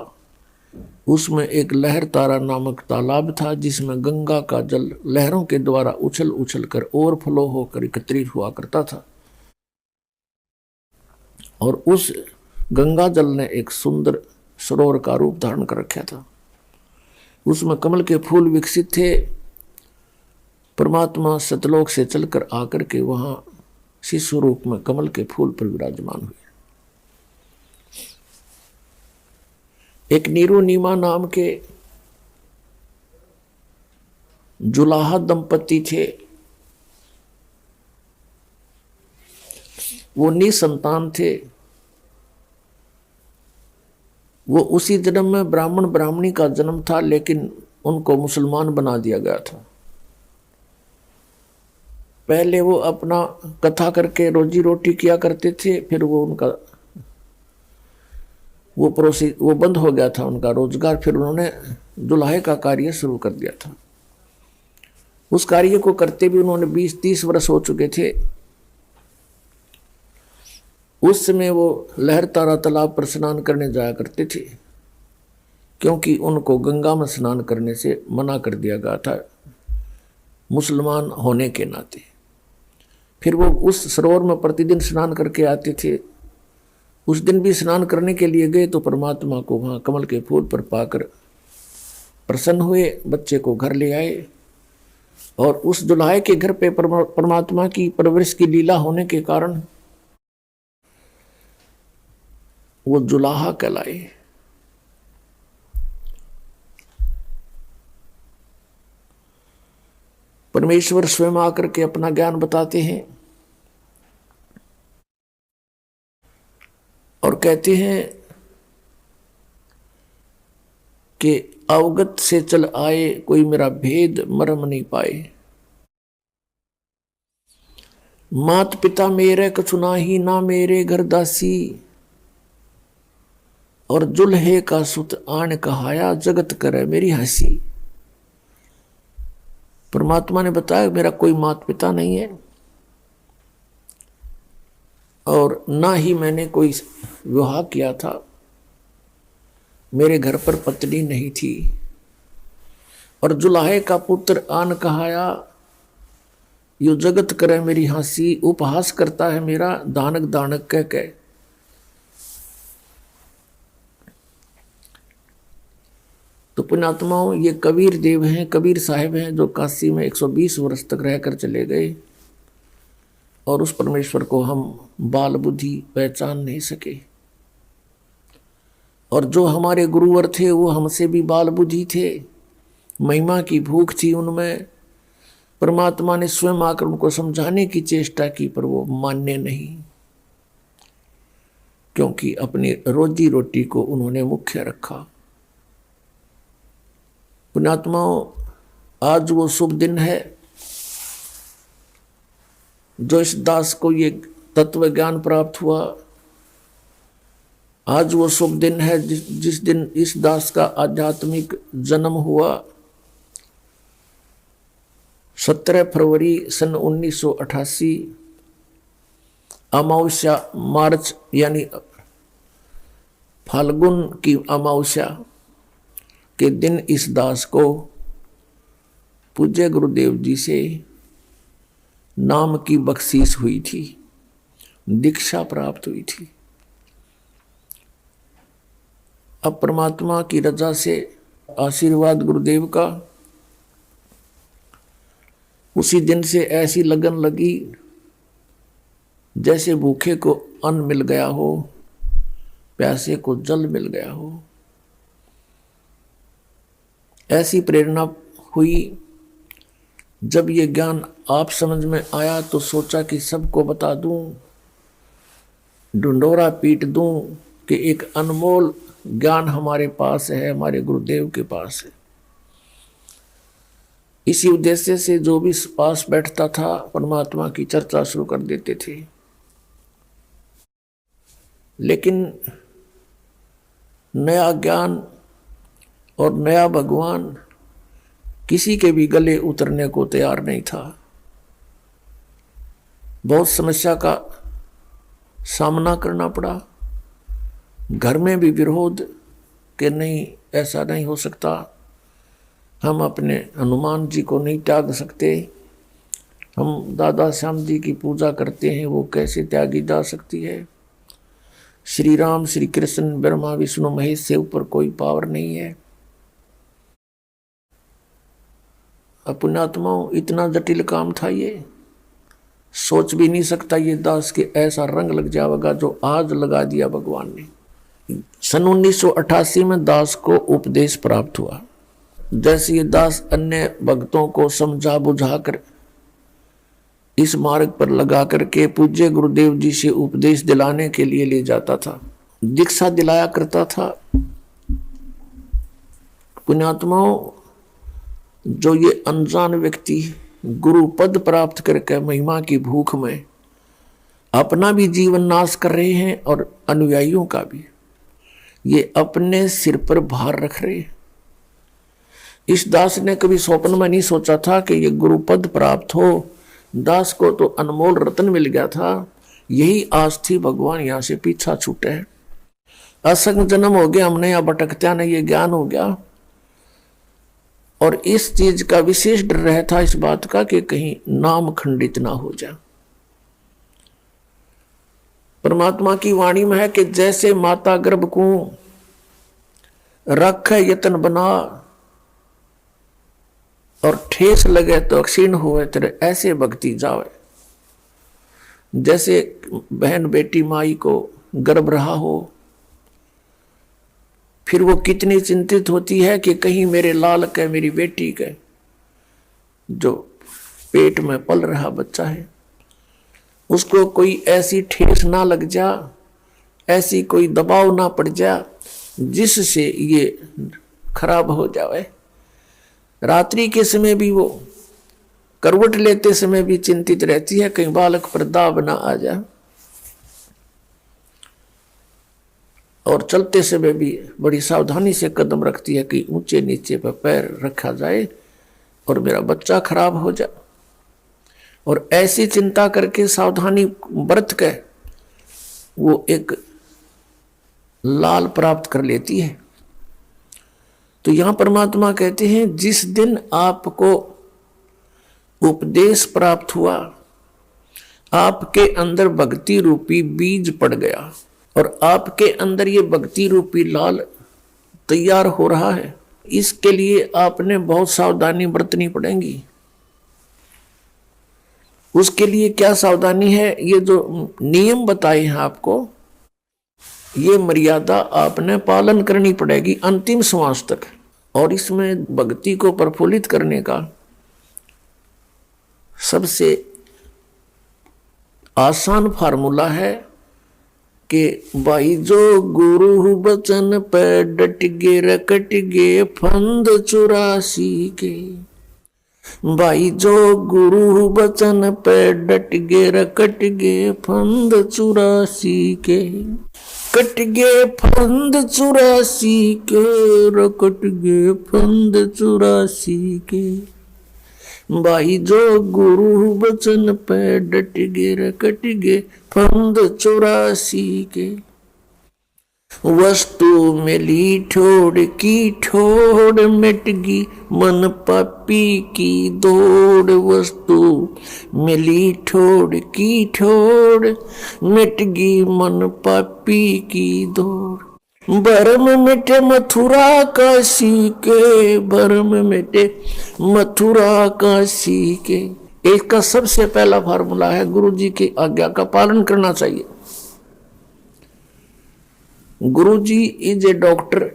उसमें एक लहर तारा नामक तालाब था, जिसमें गंगा का जल लहरों के द्वारा उछल उछल कर ओवरफ्लो होकर एकत्रित हुआ करता था। और उस गंगा जल ने एक सुंदर सरोवर का रूप धारण कर रखा था। उसमें कमल के फूल विकसित थे। परमात्मा सतलोक से चलकर आकर के वहां शिशु रूप में कमल के फूल पर विराजमान हुए। एक नीरू नीमा नाम के जुलाहा दंपति थे। वो निसंतान थे। वो उसी जन्म में ब्राह्मण ब्राह्मणी का जन्म था, लेकिन उनको मुसलमान बना दिया गया था। पहले वो अपना कथा करके रोजी रोटी किया करते थे, फिर वो उनका वो बंद हो गया था उनका रोजगार। फिर उन्होंने दुल्हे का कार्य शुरू कर दिया था। उस कार्य को करते भी उन्होंने 20-30 वर्ष हो चुके थे। उस समय वो लहर तारा तालाब पर स्नान करने जाया करते थे, क्योंकि उनको गंगा में स्नान करने से मना कर दिया गया था मुसलमान होने के नाते। फिर वो उस सरोवर में प्रतिदिन स्नान करके आते थे। उस दिन भी स्नान करने के लिए गए तो परमात्मा को वहाँ कमल के फूल पर पाकर प्रसन्न हुए, बच्चे को घर ले आए। और उस दुल्हे के घर पे परमात्मा की परवरिश की लीला होने के कारण वो जुलाहा कहलाए। परमेश्वर स्वयं आकर के अपना ज्ञान बताते हैं और कहते हैं कि अवगत से चल आए, कोई मेरा भेद मरम नहीं पाए। मात पिता मेरे कछु नाही, ना मेरे घर दासी, और जुल्हे का सुत आन कहाया, जगत करे मेरी हंसी। परमात्मा ने बताया मेरा कोई माता पिता नहीं है और ना ही मैंने कोई विवाह किया था। मेरे घर पर पत्नी नहीं थी। और जुलाहे का पुत्र आन कहाया, यो जगत करे मेरी हंसी। उपहास करता है मेरा दानक दानक कह के। तो पुण्यात्माओं, ये कबीर देव हैं, कबीर साहिब हैं, जो काशी में 120 वर्ष तक रहकर चले गए और उस परमेश्वर को हम बाल बुद्धि पहचान नहीं सके। और जो हमारे गुरुवर थे वो हमसे भी बाल बुद्धि थे। महिमा की भूख थी उनमें। परमात्मा ने स्वयं आकर उनको समझाने की चेष्टा की, पर वो मानने नहीं, क्योंकि अपनी रोजी रोटी को उन्होंने मुख्य रखा। पुण्यात्माओं, आज वो शुभ दिन है जो इस दास को ये तत्व ज्ञान प्राप्त हुआ। आज वो शुभ दिन है जिस दिन इस दास का आध्यात्मिक जन्म हुआ। 17 फरवरी सन 1988 अमावस्या, मार्च यानी फाल्गुन की अमावस्या के दिन इस दास को पूज्य गुरुदेव जी से नाम की बख्शीश हुई थी, दीक्षा प्राप्त हुई थी। अब परमात्मा की रजा से आशीर्वाद गुरुदेव का उसी दिन से ऐसी लगन लगी जैसे भूखे को अन्न मिल गया हो, प्यासे को जल मिल गया हो। ऐसी प्रेरणा हुई। जब ये ज्ञान आप समझ में आया तो सोचा कि सबको बता दूं, ढुंढोरा पीट दूं कि एक अनमोल ज्ञान हमारे पास है, हमारे गुरुदेव के पास है। इसी उद्देश्य से जो भी पास बैठता था परमात्मा की चर्चा शुरू कर देते थे। लेकिन नया ज्ञान और नया भगवान किसी के भी गले उतरने को तैयार नहीं था। बहुत समस्या का सामना करना पड़ा। घर में भी विरोध कि नहीं, ऐसा नहीं हो सकता, हम अपने हनुमान जी को नहीं त्याग सकते, हम दादा श्याम जी की पूजा करते हैं, वो कैसे त्यागी जा सकती है। श्री राम, श्री कृष्ण, ब्रह्मा, विष्णु, महेश से ऊपर कोई पावर नहीं है। पुण्यात्माओं, इतना जटिल काम था ये, सोच भी नहीं सकता ये दास के ऐसा रंग लग जाएगा जो आज लगा दिया भगवान ने। सन 1988 में दास को उपदेश प्राप्त हुआ। जैसे ये दास अन्य भक्तों को समझा बुझा कर इस मार्ग पर लगा करके पूज्य गुरुदेव जी से उपदेश दिलाने के लिए ले जाता था, दीक्षा दिलाया करता था। पुण्यात्माओं, जो ये अनजान व्यक्ति गुरु पद प्राप्त करके महिमा की भूख में अपना भी जीवन नाश कर रहे हैं और अनुयायियों का भी, ये अपने सिर पर भार रख रहे हैं। इस दास ने कभी स्वप्न में नहीं सोचा था कि ये गुरु पद प्राप्त हो। दास को तो अनमोल रत्न मिल गया था, यही आस थी भगवान यहाँ से पीछा छूटे है। असंग जन्म हो गया हमने, या भटकत्या ने ये ज्ञान हो गया। और इस चीज का विशेष डर रहता इस बात का कि कहीं नाम खंडित ना हो जाए। परमात्मा की वाणी में है कि जैसे माता गर्भ को रख यतन बना और ठेस लगे तो क्षीण हुए तेरे ऐसे भक्ति जावे। जैसे बहन बेटी माई को गर्भ रहा हो, फिर वो कितनी चिंतित होती है कि कहीं मेरे लाल के, मेरी बेटी के जो पेट में पल रहा बच्चा है उसको कोई ऐसी ठेस ना लग जा, ऐसी कोई दबाव ना पड़ जा जिससे ये खराब हो जाए। रात्रि के समय भी वो करवट लेते समय भी चिंतित रहती है कहीं बालक पर दाब ना आ जाए, और चलते समय भी बड़ी सावधानी से कदम रखती है कि ऊंचे नीचे पर पैर रखा जाए और मेरा बच्चा खराब हो जाए। और ऐसी चिंता करके सावधानी बरत के वो एक लाल प्राप्त कर लेती है। तो यहां परमात्मा कहते हैं जिस दिन आपको उपदेश प्राप्त हुआ, आपके अंदर भक्ति रूपी बीज पड़ गया और आपके अंदर ये भक्ति रूपी लाल तैयार हो रहा है। इसके लिए आपने बहुत सावधानी बरतनी पड़ेगी। उसके लिए क्या सावधानी है? ये जो नियम बताए हैं आपको, ये मर्यादा आपने पालन करनी पड़ेगी अंतिम श्वास तक। और इसमें भक्ति को प्रफुल्लित करने का सबसे आसान फार्मूला है कि भाई जो गुरु बचन पे डट गे रकट गे फंद 84 के। भाई जो गुरु बचन पे डट गे रकट गे फंद 84 के। कट गे फंद 84 के, रकट गे फंद 84 के। भाई जो गुरु बचन पे डट गे रकट गे फंद 84 के। वस्तु मिली ठोड़ की ठोड़ मिटगी मन पापी की दौड़। वस्तु मिली ठोड़ की ठोड़ मिटगी मन पापी की दौड़। भरम मिटे मथुरा काशी के, भरम मिटे मथुरा काशी के। इसका सबसे पहला फार्मूला है गुरु जी की आज्ञा का पालन करना चाहिए। गुरु जी इज ए डॉक्टर,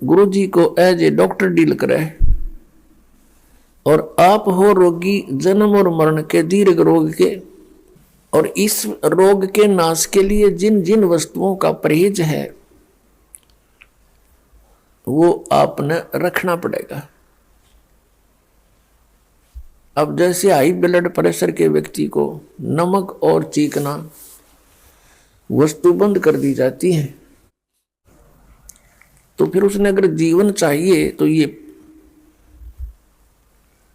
गुरु जी को एज ए डॉक्टर डील करे, और आप हो रोगी जन्म और मरण के दीर्घ रोग के। और इस रोग के नाश के लिए जिन जिन वस्तुओं का परहेज है वो आपने रखना पड़ेगा। अब जैसे हाई ब्लड प्रेशर के व्यक्ति को नमक और चीकना वस्तु बंद कर दी जाती है, तो फिर उसने अगर जीवन चाहिए तो ये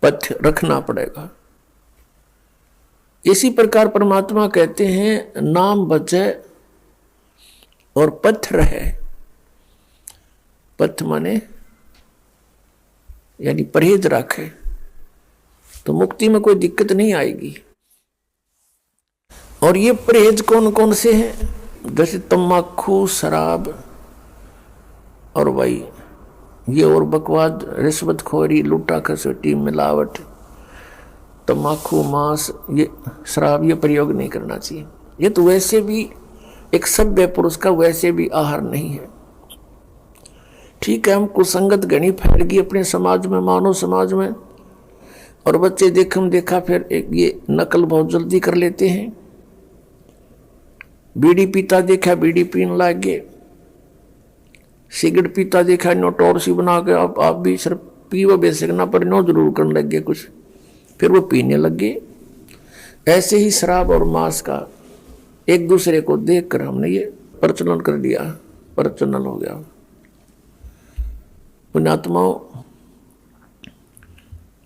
पथ्य रखना पड़ेगा। इसी प्रकार परमात्मा कहते हैं नाम बचे और पथ्य रहे। पथ्य माने यानी परहेज रखे तो मुक्ति में कोई दिक्कत नहीं आएगी। और ये परहेज कौन कौन से हैं? जैसे तम्बाकू, शराब और भाई ये और बकवाद, रिश्वतखोरी, लूटा खसोटी, मिलावट, तम्बाकू, मांस, ये शराब, ये प्रयोग नहीं करना चाहिए। ये तो वैसे भी एक सभ्य पुरुष का वैसे भी आहार नहीं है। ठीक है, हम कुसंगत घनी फैल गई अपने समाज में, मानव समाज में, और बच्चे देखम देखा फिर एक ये नकल बहुत जल्दी कर लेते हैं। बीड़ी पीता देखा बीड़ी पीने लग गए, सिगरेट पीता देखा नो टोर सी बना के आप भी सिर्फ पीवो बेसिक ना पर नो जरूर करने लग गए कुछ, फिर वो पीने लग गए। ऐसे ही शराब और मांस का एक दूसरे को देखकर हमने ये प्रचलन कर दिया, प्रचलन हो गया। पुण्यात्माओं,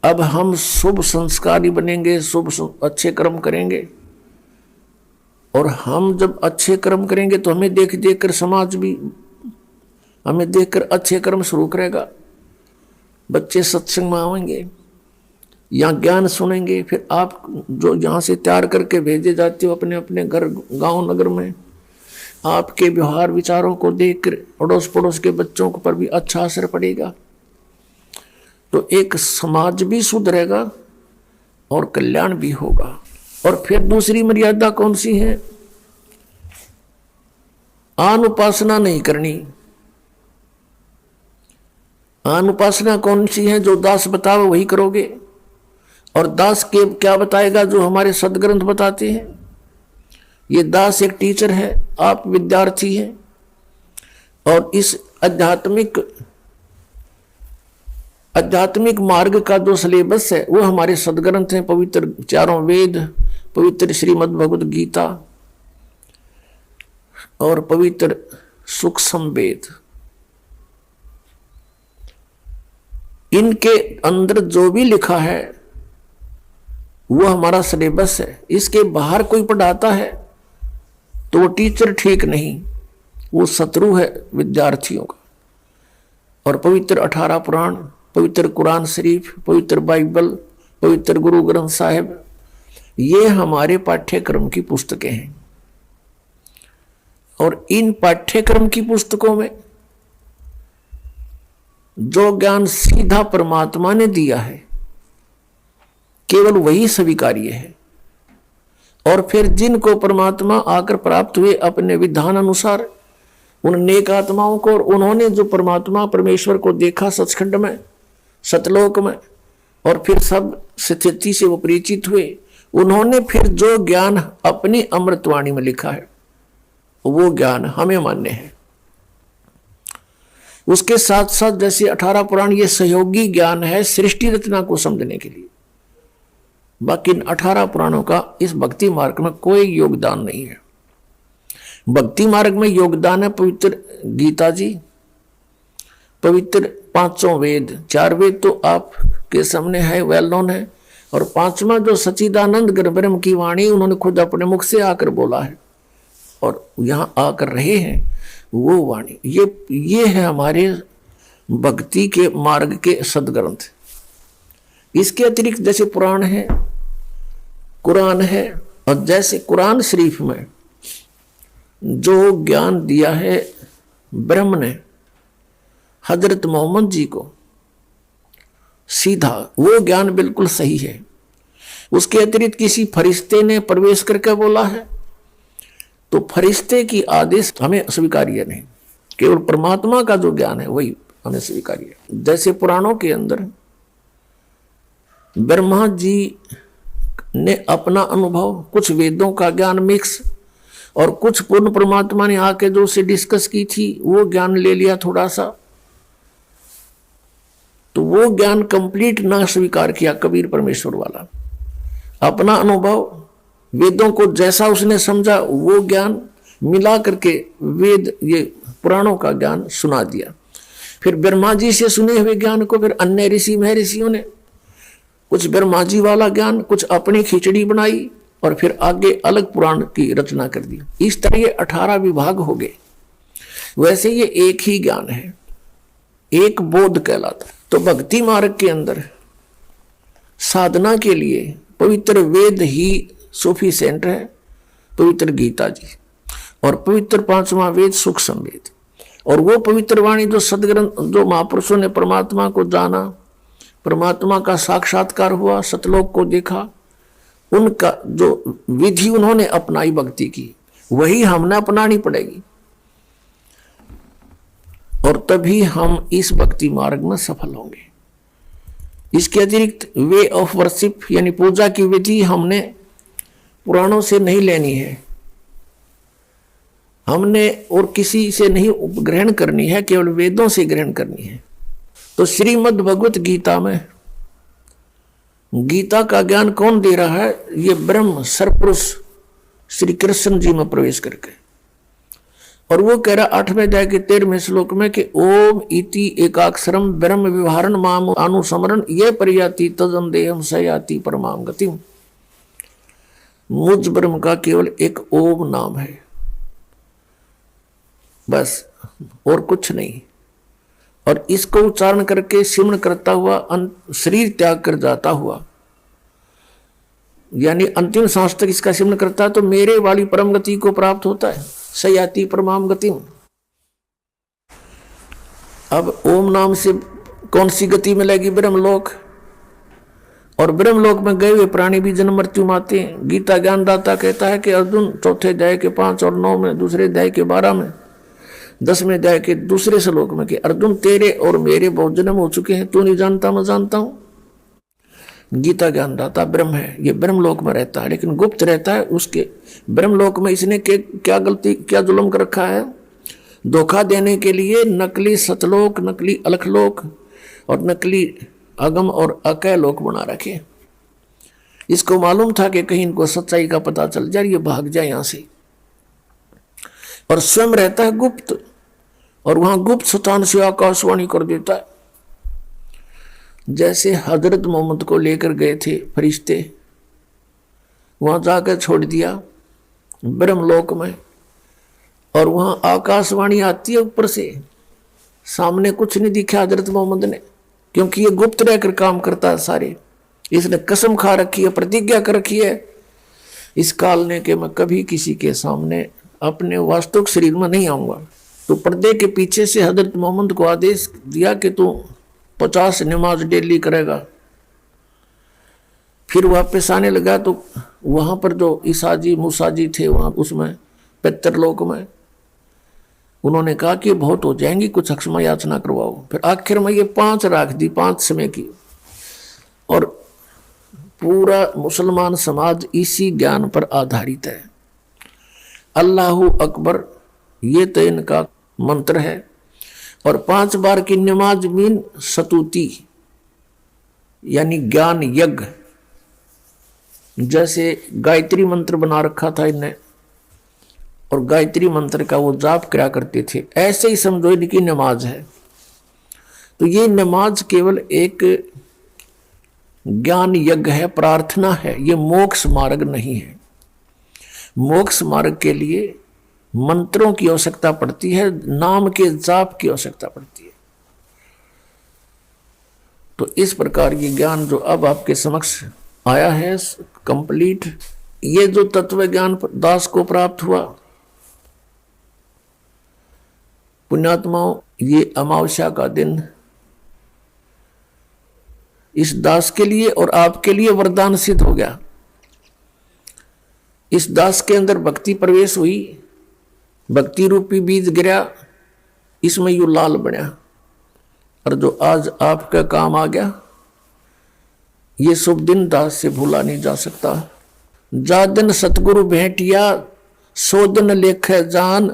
अब हम शुभ संस्कारी बनेंगे, शुभ अच्छे कर्म करेंगे, और हम जब अच्छे कर्म करेंगे तो हमें देख देख कर समाज भी हमें देखकर अच्छे कर्म शुरू करेगा। बच्चे सत्संग में आएंगे, यहाँ ज्ञान सुनेंगे, फिर आप जो यहाँ से तैयार करके भेजे जाते हो अपने अपने घर गांव नगर में, आपके व्यवहार विचारों को देखकर अड़ोस पड़ोस के बच्चों पर भी अच्छा असर पड़ेगा। तो एक समाज भी सुधरेगा और कल्याण भी होगा। और फिर दूसरी मर्यादा कौन सी है? अनुपासना नहीं करनी। अनुपासना कौन सी है? जो दास बताओ वही करोगे। और दास के क्या बताएगा? जो हमारे सदग्रंथ बताते हैं। ये दास एक टीचर है, आप विद्यार्थी हैं, और इस आध्यात्मिक मार्ग का जो सिलेबस है वो हमारे सदग्रंथ हैं, पवित्र चारों वेद, पवित्र श्रीमद् भगवद गीता और पवित्र सूक्ष्म वेद। इनके अंदर जो भी लिखा है वो हमारा सिलेबस है। इसके बाहर कोई पढ़ाता है तो वो टीचर ठीक नहीं, वो शत्रु है विद्यार्थियों का। और पवित्र 18 पुराण, पवित्र कुरान शरीफ, पवित्र बाइबल, पवित्र गुरु ग्रंथ साहिब, ये हमारे पाठ्यक्रम की पुस्तकें हैं। और इन पाठ्यक्रम की पुस्तकों में जो ज्ञान सीधा परमात्मा ने दिया है केवल वही स्वीकार्य है। और फिर जिनको परमात्मा आकर प्राप्त हुए अपने विधान अनुसार, उन नेक आत्माओं को, और उन्होंने जो परमात्मा परमेश्वर को देखा सचखंड में, सतलोक में, और फिर सब स्थिति से वो परिचित हुए, उन्होंने फिर जो ज्ञान अपनी अमृतवाणी में लिखा है वो ज्ञान हमें मान्य है। उसके साथ साथ जैसे 18 पुराण ये सहयोगी ज्ञान है सृष्टि रचना को समझने के लिए। बाकी 18 पुराणों का इस भक्ति मार्ग में कोई योगदान नहीं है। भक्ति मार्ग में योगदान है पवित्र गीता जी, पवित्र 5 वेद, 4 वेद तो आपके सामने है, वेल नोन है, और 5वां जो सच्चिदानंद ब्रह्म की वाणी उन्होंने खुद अपने मुख से आकर बोला है और यहाँ आकर रहे हैं, वो वाणी ये है हमारे भक्ति के मार्ग के सदग्रंथ। इसके अतिरिक्त जैसे पुराण है, कुरान है, और जैसे कुरान शरीफ में जो ज्ञान दिया है ब्रह्म ने हजरत मोहम्मद जी को सीधा, वो ज्ञान बिल्कुल सही है। उसके अतिरिक्त किसी फरिश्ते ने प्रवेश करके बोला है तो फरिश्ते की आदेश हमें स्वीकार्य नहीं, केवल परमात्मा का जो ज्ञान है वही हमें स्वीकार्य है। जैसे पुराणों के अंदर ब्रह्मा जी ने अपना अनुभव, कुछ वेदों का ज्ञान मिक्स, और कुछ पूर्ण परमात्मा ने आके जो उसे डिस्कस की थी वो ज्ञान ले लिया थोड़ा सा, तो वो ज्ञान कंप्लीट ना स्वीकार किया कबीर परमेश्वर वाला। अपना अनुभव, वेदों को जैसा उसने समझा वो ज्ञान मिला करके वेद, ये पुराणों का ज्ञान सुना दिया। फिर ब्रह्मा जी से सुने हुए ज्ञान को फिर अन्य ऋषि महर्षियों ने कुछ ब्रह्मा जी वाला ज्ञान, कुछ अपनी खिचड़ी बनाई, और फिर आगे अलग पुराण की रचना कर दी। इस तरह ये 18 विभाग हो गए। वैसे ये एक ही ज्ञान है, एक बोध कहलाता है। तो भक्ति मार्ग के अंदर साधना के लिए पवित्र वेद ही सफिशिएंट है, पवित्र गीता जी। और पवित्र पांचवा वेद सुख संवेद, और वो पवित्र वाणी जो सदग्रंथ, जो महापुरुषों ने परमात्मा को जाना, परमात्मा का साक्षात्कार हुआ, सतलोक को देखा, उनका जो विधि उन्होंने अपनाई भक्ति की, वही हमने अपनानी पड़ेगी, और तभी हम इस भक्ति मार्ग में सफल होंगे। इसके अतिरिक्त वे ऑफ वर्शिप यानी पूजा की विधि हमने पुराणों से नहीं लेनी है, हमने और किसी से नहीं ग्रहण करनी है, केवल वेदों से ग्रहण करनी है। तो श्रीमद् भगवत गीता में गीता का ज्ञान कौन दे रहा है? ये ब्रह्म सरपुरुष श्री कृष्ण जी में प्रवेश करके, और वो कह रहा 8वें अध्याय के 13वें श्लोक में कि ओम इति एकाक्षरम ब्रह्म विवहारण माम अनुस्मरण ये परियाति तदम देहम सयाति परमाम गतिम। मुझ ब्रह्म का केवल एक ओम नाम है, बस, और कुछ नहीं। और इसको उच्चारण करके सिमरण करता हुआ शरीर त्याग कर जाता हुआ, यानी अंतिम सांस तक इसका सिमरण करता है तो मेरे वाली परम गति को प्राप्त होता है, सयाति परमाम गतिम। अब ओम नाम से कौन सी गति मिलेगी? ब्रह्मलोक। और ब्रह्मलोक में गए हुए प्राणी भी जन्म मृत्यु माते हैं। गीता ज्ञानदाता कहता है कि अर्जुन 4 अध्याय के 5 और 9 में, दूसरे अध्याय के 12 में, 10वें अध्याय के दूसरे श्लोक में कि अर्जुन तेरे और मेरे बहुत जन्म हो चुके हैं, तू नहीं जानता मैं जानता हूं। गीता ज्ञानदाता ब्रह्म है, ये ब्रह्मलोक में रहता है, लेकिन गुप्त रहता है। उसके ब्रह्मलोक में इसने क्या गलती, क्या जुल्म कर रखा है? धोखा देने के लिए नकली सतलोक, नकली अलखलोक और नकली अगम और अकय लोक बना रखे। इसको मालूम था कि कहीं इनको सच्चाई का पता चल जाए, ये भाग जाए यहां से, और स्वयं रहता है गुप्त, और वहां गुप्त स्थान से आकाशवाणी कर देता है। जैसे हजरत मोहम्मद को लेकर गए थे फरिश्ते, वहां जाकर छोड़ दिया ब्रह्मलोक में, और वहां आकाशवाणी आती है ऊपर से, सामने कुछ नहीं दिखा हजरत मोहम्मद ने, क्योंकि ये गुप्त रहकर काम करता है सारे। इसने कसम खा रखी है, प्रतिज्ञा कर रखी है इस काल ने कि मैं कभी किसी के सामने अपने वास्तविक शरीर में नहीं आऊंगा। तो पर्दे के पीछे से हजरत मोहम्मद को आदेश दिया कि तू 50 नमाज डेली करेगा। फिर वापस आने लगा तो वहां पर जो ईसाजी मूसाजी थे वहां उसमें पितरलोक में उन्होंने कहा कि बहुत हो जाएंगी, कुछ क्षमा याचना करवाओ। फिर आखिर में ये 5 राख दी, 5 समय की। और पूरा मुसलमान समाज इसी ज्ञान पर आधारित है। अल्लाहु अकबर ये तो इनका मंत्र है। और 5 बार की नमाज मीन सतुति यानी ज्ञान यज्ञ, जैसे गायत्री मंत्र बना रखा था इनने, और गायत्री मंत्र का वो जाप करा करते थे, ऐसे ही समझो इनकी नमाज है। तो ये नमाज केवल एक ज्ञान यज्ञ है, प्रार्थना है, ये मोक्ष मार्ग नहीं है। मोक्ष मार्ग के लिए मंत्रों की आवश्यकता पड़ती है, नाम के जाप की आवश्यकता पड़ती है। तो इस प्रकार ये ज्ञान जो अब आपके समक्ष आया है कंप्लीट, ये जो तत्व ज्ञान दास को प्राप्त हुआ, पुण्यात्माओं, ये अमावस्या का दिन इस दास के लिए और आपके लिए वरदान सिद्ध हो गया। इस दास के अंदर भक्ति प्रवेश हुई, भक्ति रूपी बीज गिरा, इसमें यू लाल बना, और जो आज आपका काम आ गया, ये शुभ दिन दास से भूला नहीं जा सकता। जा दिन सतगुरु भेंटिया, सो दिन लेखे जान,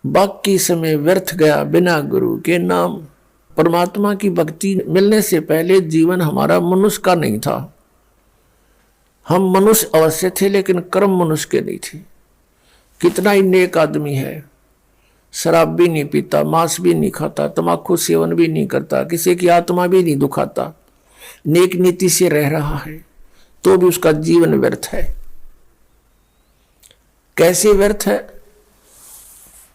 बाकी समय व्यर्थ गया बिना गुरु के नाम। परमात्मा की भक्ति मिलने से पहले जीवन हमारा मनुष्य का नहीं था। हम मनुष्य अवश्य थे, लेकिन कर्म मनुष्य के नहीं थे। कितना ही नेक आदमी है, शराब भी नहीं पीता, मांस भी नहीं खाता, तम्बाकू सेवन भी नहीं करता, किसी की आत्मा भी नहीं दुखाता, नेक नीति से रह रहा है, तो भी उसका जीवन व्यर्थ है। कैसे व्यर्थ है?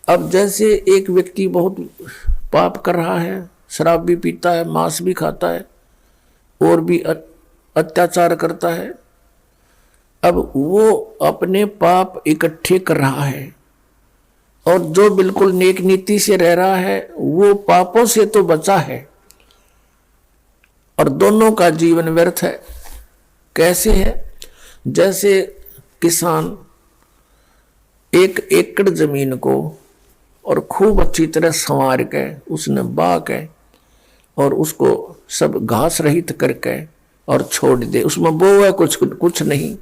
अब जैसे एक व्यक्ति बहुत पाप कर रहा है, शराब भी पीता है, मांस भी खाता है, और भी अत्याचार करता है। अब वो अपने पाप इकट्ठे कर रहा है, और जो बिल्कुल नेक नीति से रह रहा है वो पापों से तो बचा है, और दोनों का जीवन व्यर्थ है। कैसे है? जैसे किसान 1 एकड़ जमीन को और खूब अच्छी तरह संवार के उसने बा के और उसको सब घास रहित करके और छोड़ दे, उसमें बोए कुछ नहीं,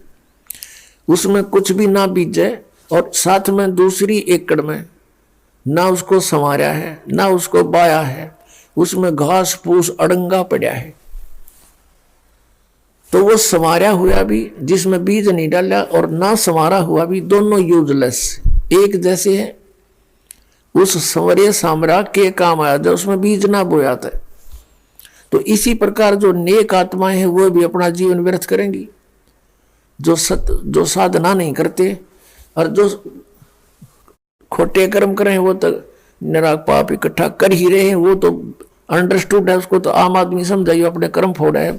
उसमें कुछ भी ना बीजे, और साथ में दूसरी एकड़ में ना उसको संवारा है ना उसको बाया है, उसमें घास फूस अड़ंगा पड़ा है, तो वो संवारा हुआ भी जिसमें बीज नहीं डाला और ना संवारा हुआ भी दोनों यूजलेस एक जैसे है। उस संवरे सामरा के काम आया था, उसमें बीज ना बोया था। तो इसी प्रकार जो नेक आत्माएं हैं वो भी अपना जीवन व्यर्थ करेंगी। जो साधना नहीं करते और जो खोटे कर्म करें वो तो निराग पाप इकट्ठा कर ही रहे हैं, वो तो अंडरस्टूड है, उसको तो आम आदमी समझाइए अपने कर्म फोड़ा है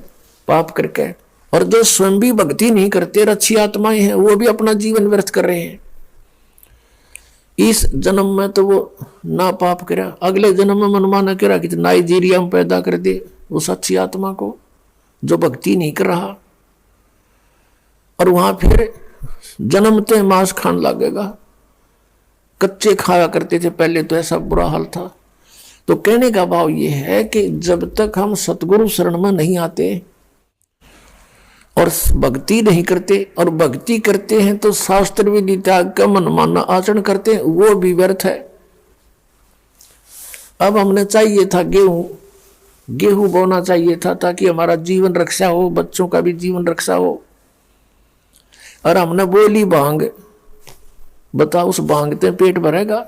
पाप करके। और जो स्वयं भी भक्ति नहीं करते अच्छी आत्माएं हैं वो भी अपना जीवन व्यर्थ कर रहे हैं। इस जन्म में तो वो ना पाप करा, अगले जन्म में मनमाना करा कि नाइजीरिया में पैदा कर दे उस अच्छी आत्मा को जो भक्ति नहीं कर रहा, और वहां फिर जन्मते मांस खान लगेगा। कच्चे खाया करते थे पहले, तो ऐसा बुरा हाल था। तो कहने का भाव ये है कि जब तक हम सतगुरु शरण में नहीं आते और भक्ति नहीं करते, और भक्ति करते हैं तो शास्त्र विधि त्याग का मनमाना आचरण करते हैं, वो भी व्यर्थ है। अब हमने चाहिए था गेहूं बोना चाहिए था ताकि हमारा जीवन रक्षा हो, बच्चों का भी जीवन रक्षा हो, और हमने बोली भांग, बताओ उस भांगते पेट भरेगा?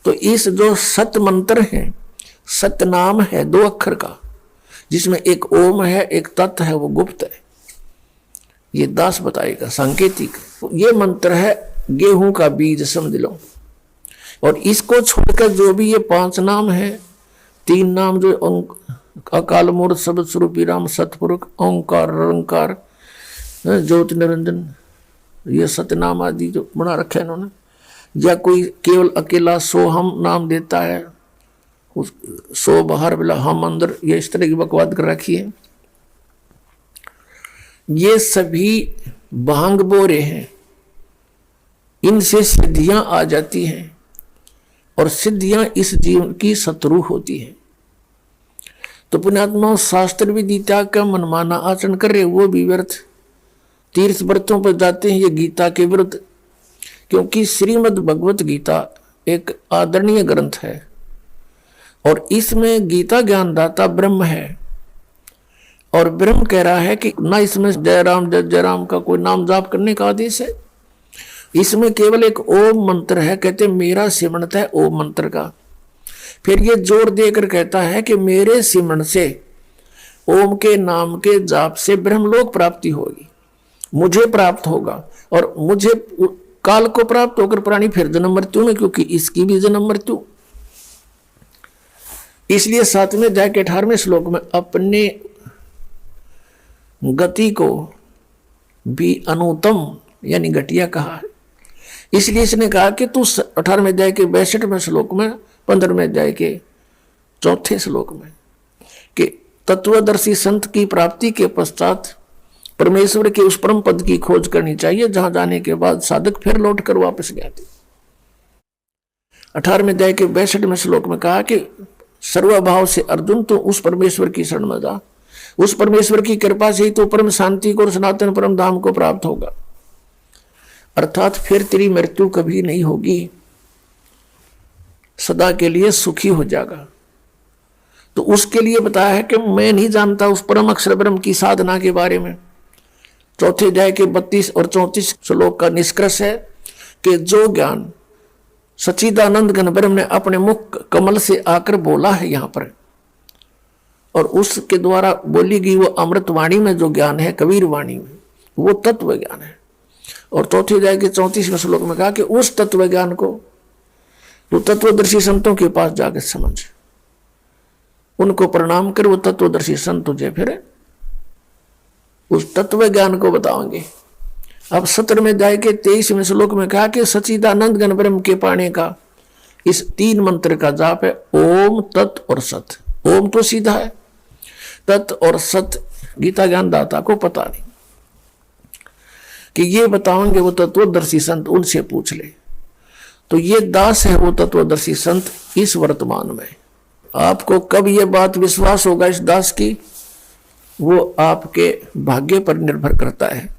तो इस जो सत मंत्र है, सत नाम है 2 अक्षर का, जिसमें एक ओम है एक तत् है, वो गुप्त है, ये दास बताएगा सांकेतिक। ये मंत्र है गेहूं का बीज समझ लो। और इसको छोड़कर जो भी ये 5 नाम है, 3 नाम जो अकाल मूर्त शब्द स्वरूपी राम सतपुरुष ओंकार निरंकार ज्योति निरंजन, ये सतनाम आदि जो बना रखे है इन्होंने, या कोई केवल अकेला सो हम नाम देता है, उस सो बाहर बिला हम अंदर, ये इस तरह की बकवाद कर रखी है। ये सभी भांग बोरे हैं, इनसे सिद्धियां आ जाती हैं, और सिद्धियां इस जीवन की शत्रु होती है। तो पुण्यात्मा शास्त्र विधि त्याग का मनमाना आचरण कर रहे वो भी व्यर्थ। तीर्थ व्रतों पर जाते हैं ये गीता के विरुद्ध, क्योंकि श्रीमद् भगवत गीता एक आदरणीय ग्रंथ है, और इसमें गीता ज्ञानदाता ब्रह्म है, और ब्रह्म कह रहा है कि ना इसमें जय राम का कोई नाम जाप करने का आदेश है, इसमें केवल एक ओम मंत्र है। कहते मेरा सिमरन है ओम मंत्र का। फिर ये जोर देकर कहता है कि मेरे सिमरन से, ओम के नाम के जाप से ब्रह्मलोक प्राप्ति होगी, मुझे प्राप्त होगा, और मुझे काल को प्राप्त होकर प्राणी फिर जन्म मृत्यु में, क्योंकि इसकी भी जन्म मृत्यु। इसलिए 7वें अध्याय के 18वें श्लोक में अपने गति को भी अनुत्तम यानी घटिया कहा है। इसलिए इसने कहा कि तू 18वें अध्याय के 62वें श्लोक में, 15वें अध्याय के 4थे श्लोक में, कि तत्वदर्शी संत की प्राप्ति के पश्चात परमेश्वर के उस परम पद की खोज करनी चाहिए जहां जाने के बाद साधक फिर लौट कर वापस गया था। 18वें अध्याय के 62वें श्लोक में कहा कि सर्वभाव से अर्जुन तो उस परमेश्वर की शरण में जा, उस परमेश्वर की कृपा से ही तो परम शांति को और सनातन परम धाम को प्राप्त होगा, अर्थात फिर तेरी मृत्यु कभी नहीं होगी, सदा के लिए सुखी हो जाएगा। तो उसके लिए बताया है कि मैं नहीं जानता उस परम अक्षर ब्रह्म की साधना के बारे में। 4थे अध्याय के 32 और 34 श्लोक का निष्कर्ष है कि जो ज्ञान सच्चिदानंद घन ब्रह्म ने अपने मुख कमल से आकर बोला है यहाँ पर, और उसके द्वारा बोली गई वो अमृत वाणी में जो ज्ञान है, कबीर वाणी में, वो तत्व ज्ञान है। और 4थे अध्याय के 34वें श्लोक में कहा कि उस तत्व ज्ञान को तो तत्वदर्शी संतों के पास जाकर समझ, उनको प्रणाम कर, वो तत्वदर्शी संत तुझे फिर उस तत्व ज्ञान को बताओगे। अब 17 में जाए के 23वें श्लोक में कहा कि सच्चिदानंद घन ब्रह्म के पाने का इस 3 मंत्र का जाप है ओम तत् और सत। ओम तो सीधा है, तत् और सत गीता ज्ञानदाता को पता नहीं कि ये बताओगे वो तत्वदर्शी संत, उनसे पूछ ले। तो ये दास है वो तत्वदर्शी संत इस वर्तमान में। आपको कब ये बात विश्वास होगा इस दास की, वो आपके भाग्य पर निर्भर करता है,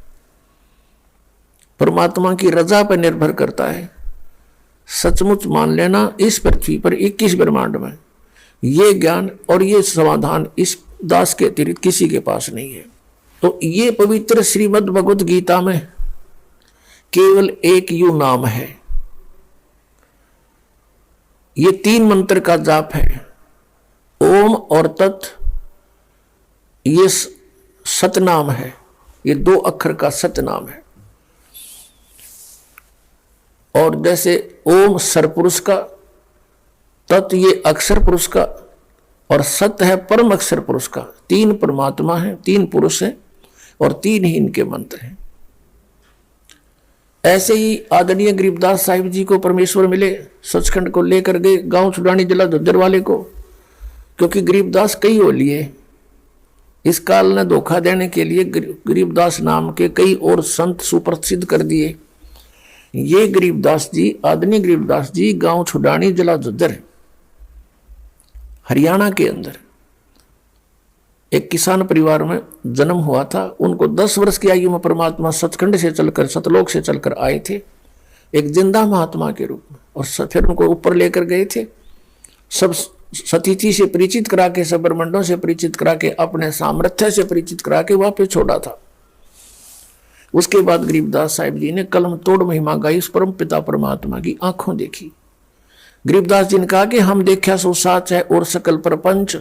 परमात्मा की रजा पर निर्भर करता है। सचमुच मान लेना इस पृथ्वी पर 21 ब्रह्मांड में ये ज्ञान और ये समाधान इस दास के अतिरिक्त किसी के पास नहीं है। तो ये पवित्र श्रीमद् भगवत गीता में केवल एक यू नाम है, ये 3 मंत्र का जाप है ओम और तत्, ये सतनाम है, ये 2 अक्षर का सतनाम है। और जैसे ओम सरपुरुष का, तत् ये अक्षर पुरुष का, और सत है परम अक्षर पुरुष का। 3 परमात्मा है, 3 पुरुष है और 3 ही इनके मंत्र हैं। ऐसे ही आदरणीय गरीबदास साहिब जी को परमेश्वर मिले, सचखंड को लेकर गए गांव छुड़ानी जिला झज्जर वाले को, क्योंकि गरीबदास कई हो लिए। इस काल ने धोखा देने के लिए गरीबदास नाम के कई और संत सुप्रसिद्ध कर दिए। ये गरीबदास जी, आदरणीय गरीबदास जी गांव छुड़ानी जिला झज्जर हरियाणा के अंदर एक किसान परिवार में जन्म हुआ था। उनको 10 वर्ष की आयु में परमात्मा सचखंड से चलकर, सतलोक से चलकर आए थे एक जिंदा महात्मा के रूप में, और फिर उनको ऊपर लेकर गए थे। सब सतीथि से परिचित करा के, सब ब्रह्मंडों से परिचित करा के, अपने सामर्थ्य से परिचित करा के वापस छोड़ा था। उसके बाद गरीबदास साहिब जी ने कलम तोड़ महिमा गाई उस परम पिता परमात्मा की आंखों देखी। गरीबदास जी ने कहा कि हम देखा सो साच है और सकल प्रपंच।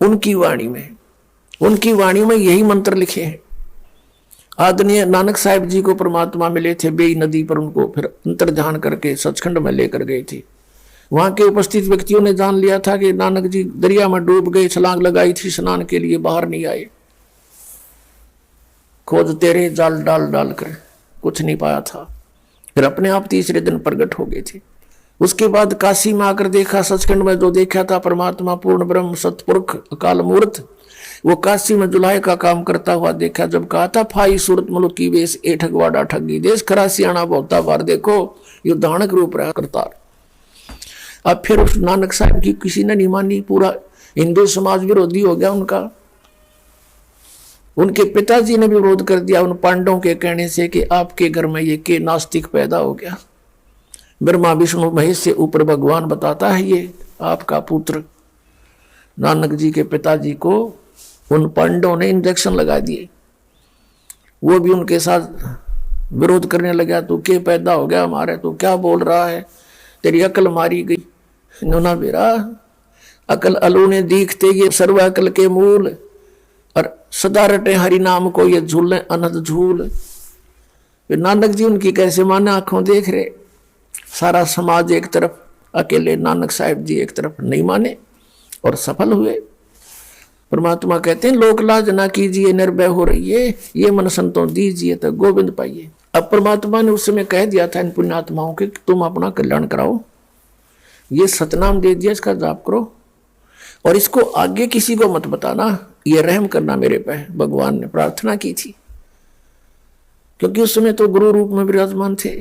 उनकी वाणी में यही मंत्र लिखे हैं। आदरणीय नानक साहिब जी को परमात्मा मिले थे बेई नदी पर, उनको फिर अंतर्ध्यान करके सचखंड में लेकर गए थे। वहां के उपस्थित व्यक्तियों ने जान लिया था कि नानक जी दरिया में डूब गए, छलांग लगाई थी स्नान के लिए, बाहर नहीं आए। खोजते रहे जाल डाल डाल कर, कुछ नहीं पाया था। फिर अपने आप तीसरे दिन प्रकट हो गए थे। उसके बाद काशी में आकर देखा, सचखंड में जो देखा था परमात्मा पूर्ण ब्रह्म सतपुरुष अकाल मूर्त, वो काशी में जुलाई का काम करता हुआ देखा। जब कहा था फाई सूरत मुल्क की वेश ए ठगवाड़ा ठगी देश खरा सियाणा बहुता बार, देखो ये दानक रूप रहा करतार। अब फिर उस नानक साहब की किसी ने नहीं मानी, पूरा हिंदू समाज विरोधी हो गया उनका। उनके पिताजी ने भी विरोध कर दिया उन पांडवों के कहने से कि आपके घर में ये के नास्तिक पैदा हो गया। ब्रह्मा विष्णु महेश से ऊपर भगवान बताता है ये आपका पुत्र। नानक जी के पिताजी को उन पांडवों ने इंजेक्शन लगा दिए, वो भी उनके साथ विरोध करने लगा। तू के पैदा हो गया हमारे, तू क्या बोल रहा है, तेरी अकल मारी गई। नोना बेरा अकल अलू ने दीखते ये सर्व अकल के मूल, और सदा रटे हरि नाम को ये झूले अनंत झूल। नानक जी उनकी कैसे माने, आंखों देख रहे, सारा समाज एक तरफ, अकेले नानक साहिब जी एक तरफ, नहीं माने और सफल हुए। परमात्मा कहते हैं लोक लाज ना कीजिए निर्भय हो रही है, ये मन संतों दीजिए तो गोविंद पाइए। अब परमात्मा ने उस समय कह दिया था इन पुण्यात्माओं के तुम अपना कल्याण कराओ, ये सतनाम दे दिया, इसका जाप करो और इसको आगे किसी को मत बताना, ये रहम करना मेरे पे। भगवान ने प्रार्थना की थी, क्योंकि उस समय तो गुरु रूप में विराजमान थे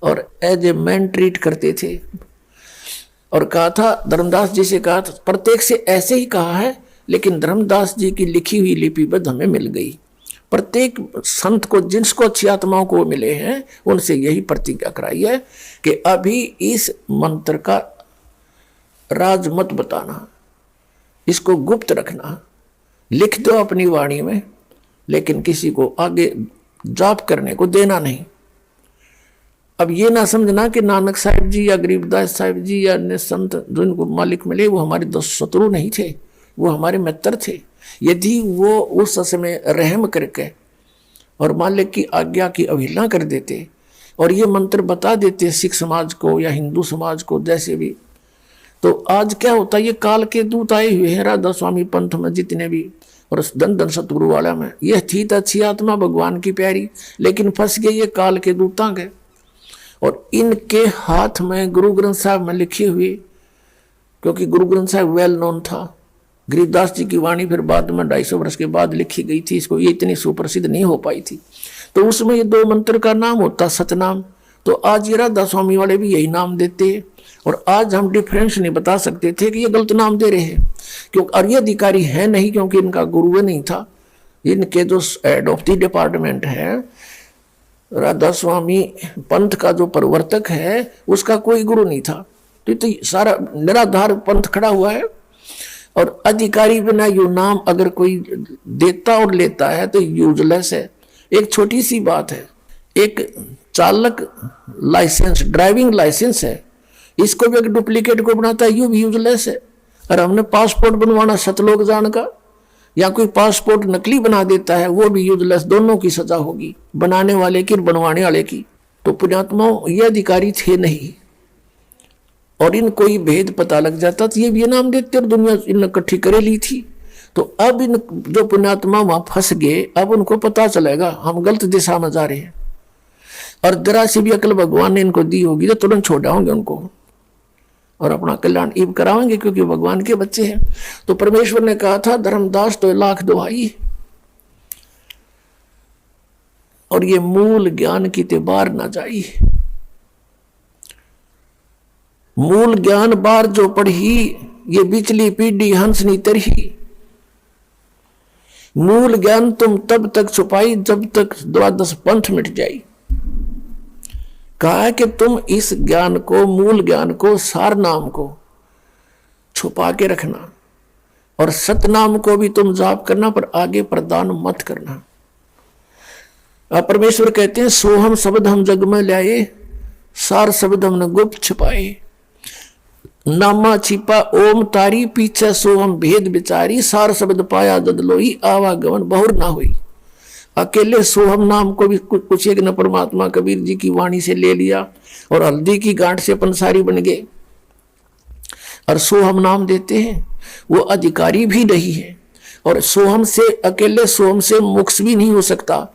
और एज ए मैन ट्रीट करते थे। और कहा था, धर्मदास जी से कहा था, प्रत्येक से ऐसे ही कहा है, लेकिन धर्मदास जी की लिखी हुई लिपिबद्ध हमें मिल गई। प्रत्येक संत को जिसको अच्छी आत्माओं को मिले हैं उनसे यही प्रतिज्ञा कराई है कि अभी इस मंत्र का राज मत बताना, इसको गुप्त रखना, लिख दो अपनी वाणी में, लेकिन किसी को आगे जाप करने को देना नहीं। अब ये ना समझना कि नानक साहिब जी या गरीबदास साहिब जी या अन्य संत जो इनको मालिक मिले वो हमारे शत्रु नहीं थे, वो हमारे मित्र थे। यदि वो उस समय रहम करके और मालिक की आज्ञा की अवहेलना कर देते और ये मंत्र बता देते सिख समाज को या हिंदू समाज को जैसे भी, तो आज क्या होता, ये काल के दूत आए हुए हैं राधा स्वामी पंथ में जितने भी, और धन धन सतगुरु वाला में यह थी तो अच्छी आत्मा भगवान की प्यारी, लेकिन फंस गए ये काल के दूतां के। और इनके हाथ में गुरु ग्रंथ साहब में लिखी हुई, क्योंकि गुरु ग्रंथ साहब वेल नोन था, गरीबदास जी की वाणी फिर बाद में 250 वर्ष के बाद लिखी गई थी, इसको ये इतनी सुप्रसिद्ध नहीं हो पाई थी। तो उसमें ये 2 मंत्र का नाम होता सतनाम। तो आज ये राधा स्वामी वाले भी यही नाम देते हैं, और आज हम डिफरेंस नहीं बता सकते थे कि ये गलत नाम दे रहे हैं, क्योंकि और ये अधिकारी है नहीं, क्योंकि इनका गुरु नहीं था। इनके जो हेड ऑफ द डिपार्टमेंट है, राधा स्वामी पंथ का जो प्रवर्तक है, उसका कोई गुरु नहीं था। तो सारा निराधार पंथ खड़ा हुआ है, और अधिकारी बिना यू नाम अगर कोई देता और लेता है तो यूजलेस है। एक छोटी सी बात है, एक चालक लाइसेंस, ड्राइविंग लाइसेंस है, इसको भी एक डुप्लीकेट को बनाता है, यू भी यूजलेस है। और हमने पासपोर्ट बनवाना सतलोक जान का, या कोई पासपोर्ट नकली बना देता है, वो भी यूजलेस। दोनों की सजा होगी, बनाने वाले की और बनवाने वाले की। तो पुण्यात्माओं, ये अधिकारी थे नहीं, और इनको ये भेद पता लग जाता तो ये भी नाम देते और दुनिया इन इकट्ठी करे ली थी। तो अब इन जो पुण्यात्मा वहां फंस गए, अब उनको पता चलेगा हम गलत दिशा में जा रहे हैं, और जरा सी भी अकल भगवान ने इनको दी होगी तो तुरंत छोड़ाओगे उनको और अपना कल्याण ईब कराएंगे, क्योंकि भगवान के बच्चे हैं। तो परमेश्वर ने कहा था धर्मदास तो लाख दुहाई, और ये मूल ज्ञान की ते बार ना जाई। मूल ज्ञान बार जो पढ़ी, ये बिचली पीढ़ी हंसनी तरही। मूल ज्ञान तुम तब तक छुपाई जब तक 12 पंथ मिट जाई। कहा कि तुम इस ज्ञान को, मूल ज्ञान को, सार नाम को छुपा के रखना, और सतनाम को भी तुम जाप करना, पर आगे प्रदान मत करना। परमेश्वर कहते हैं सोहम शब्द हम जग में लाए, सार शब्द हमने गुप्त छुपाए। नामा छिपा ओम तारी, पीछे सोहम भेद बिचारी, सार शब्द पाया जद लोई, आवागमन बहुर ना हुई। अकेले सोहम नाम को भी कुछ एक न परमात्मा कबीर जी की वाणी से ले लिया, और हल्दी की गांठ से पंसारी बन गए, और सोहम नाम देते हैं। वो अधिकारी भी नहीं है, और सोहम से, अकेले सोहम से मोक्ष भी नहीं हो सकता।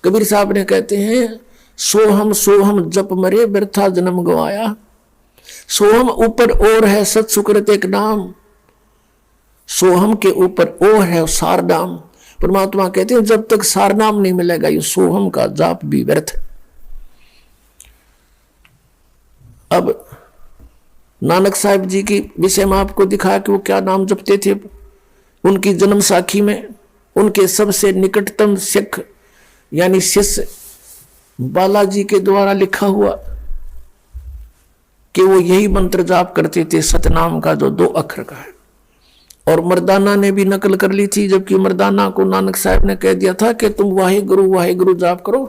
कबीर साहब ने कहते हैं सोहम सोहम जप मरे, व्यर्था जन्म गवाया। सोहम ऊपर और है सत सुकृत एक नाम, सोहम के ऊपर और है सार नाम। परमात्मा कहते हैं जब तक सार नाम नहीं मिलेगा ये सोहम का जाप भी व्यर्थ। अब नानक साहिब जी की विषय में आपको दिखाया कि वो क्या नाम जपते थे। उनकी जन्म साखी में उनके सबसे निकटतम सिख यानी शिष्य बालाजी के द्वारा लिखा हुआ कि वो यही मंत्र जाप करते थे, सतनाम का जो 2 अक्षर का है। और मर्दाना ने भी नकल कर ली थी, जबकि मर्दाना को नानक साहब ने कह दिया था कि तुम वाहे गुरु जाप करो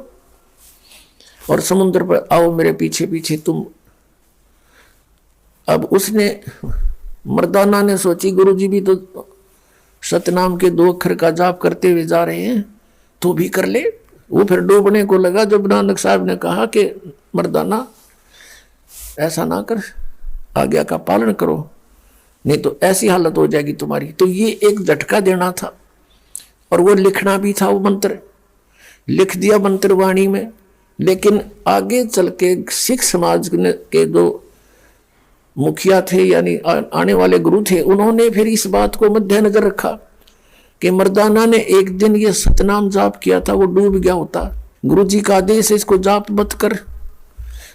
और समुद्र पर आओ मेरे पीछे पीछे तुम। अब उसने, मर्दाना ने सोची गुरु जी भी तो सतनाम के 2 अक्षर का जाप करते हुए जा रहे हैं, तो भी कर ले। वो फिर डूबने को लगा जब नानक साहब ने कहा कि मर्दाना ऐसा ना कर, आज्ञा का पालन करो, नहीं तो ऐसी हालत हो जाएगी तुम्हारी। तो ये एक झटका देना था, और वो लिखना भी था। वो मंत्र लिख दिया मंत्र वाणी में, लेकिन आगे चल के सिख समाज के जो मुखिया थे यानी आने वाले गुरु थे, उन्होंने फिर इस बात को मद्देनजर रखा कि मर्दाना ने एक दिन ये सतनाम जाप किया था, वो डूब गया होता, गुरु जी का आदेश है इसको जाप मत कर,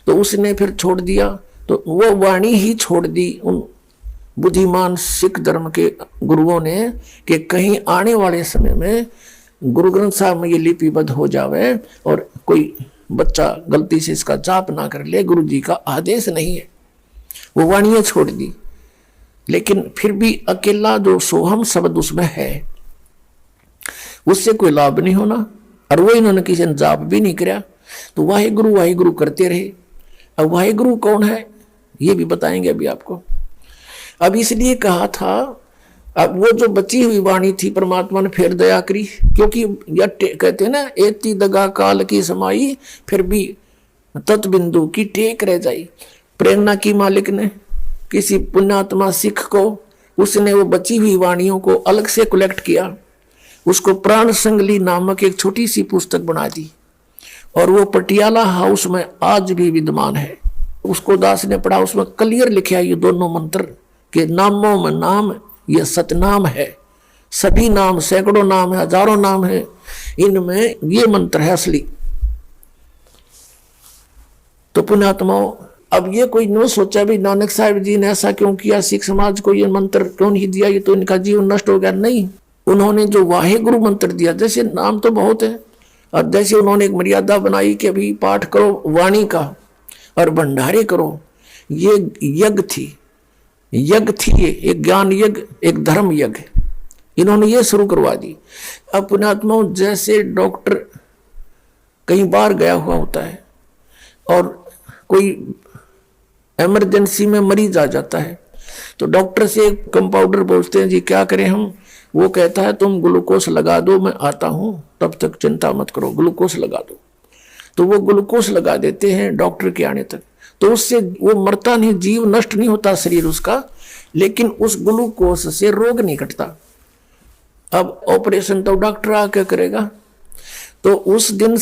तो उसने फिर छोड़ दिया। तो वो वाणी ही छोड़ दी उन बुद्धिमान सिख धर्म के गुरुओं ने कि कहीं आने वाले समय में गुरु ग्रंथ साहब में ये लिपिबद्ध हो जावे और कोई बच्चा गलती से इसका जाप ना कर ले, गुरु जी का आदेश नहीं है। वो वाणियां छोड़ दी, लेकिन फिर भी अकेला जो सोहम शब्द उसमें है उससे कोई लाभ नहीं होना, और वो इन्होंने किसी ने जाप भी नहीं किया। तो वाहे गुरु करते रहे। अब वाहे गुरु कौन है ये भी बताएंगे अभी आपको। अब इसलिए कहा था, अब वो जो बची हुई वाणी थी परमात्मा ने फिर दया करी, क्योंकि यह कहते हैं ना एती दगा काल की समाई, फिर भी तत्बिंदु की टेक रह जाई। प्रेरणा की मालिक ने किसी पुण्यात्मा सिख को, उसने वो बची हुई वाणियों को अलग से कलेक्ट किया उसको प्राण संगली नामक एक छोटी सी पुस्तक बना दी और वो पटियाला हाउस में आज भी विद्यमान है। उसको दास ने पढ़ा, उसमें क्लियर लिखा ये दोनों मंत्र के नामों में नाम ये सतनाम है। सभी नाम, सैकड़ों नाम है, हजारों नाम है, इनमें ये मंत्र है असली। तो पुण्यात्माओं, अब ये कोई न सोचा भी नानक साहब जी ने ऐसा क्यों किया, सिख समाज को ये मंत्र क्यों नहीं दिया, ये तो इनका जीवन नष्ट हो गया। नहीं, उन्होंने जो वाहे गुरु मंत्र दिया, जैसे नाम तो बहुत है और जैसे उन्होंने एक मर्यादा बनाई कि अभी पाठ करो वाणी का और भंडारे करो, ये यज्ञ थी, ये एक ज्ञान यज्ञ, एक धर्म यज्ञ, इन्होंने ये शुरू करवा दी। अब पुण्यात्माओं, जैसे डॉक्टर कई बार गया हुआ होता है और कोई इमरजेंसी में मरीज आ जाता है तो डॉक्टर से कंपाउंडर पूछते हैं जी क्या करें हम, वो कहता है तुम ग्लूकोज लगा दो, मैं आता हूं, तब तक चिंता मत करो, ग्लूकोज लगा दो। तो वो ग्लूकोज लगा देते हैं डॉक्टर के आने तक। तो उससे वो मरता नहीं, जीव नष्ट नहीं होता शरीर उसका, लेकिन उस ग्लूकोज से रोग नहीं घटता। अब ऑपरेशन तो डॉक्टर आके करेगा। तो उस दिन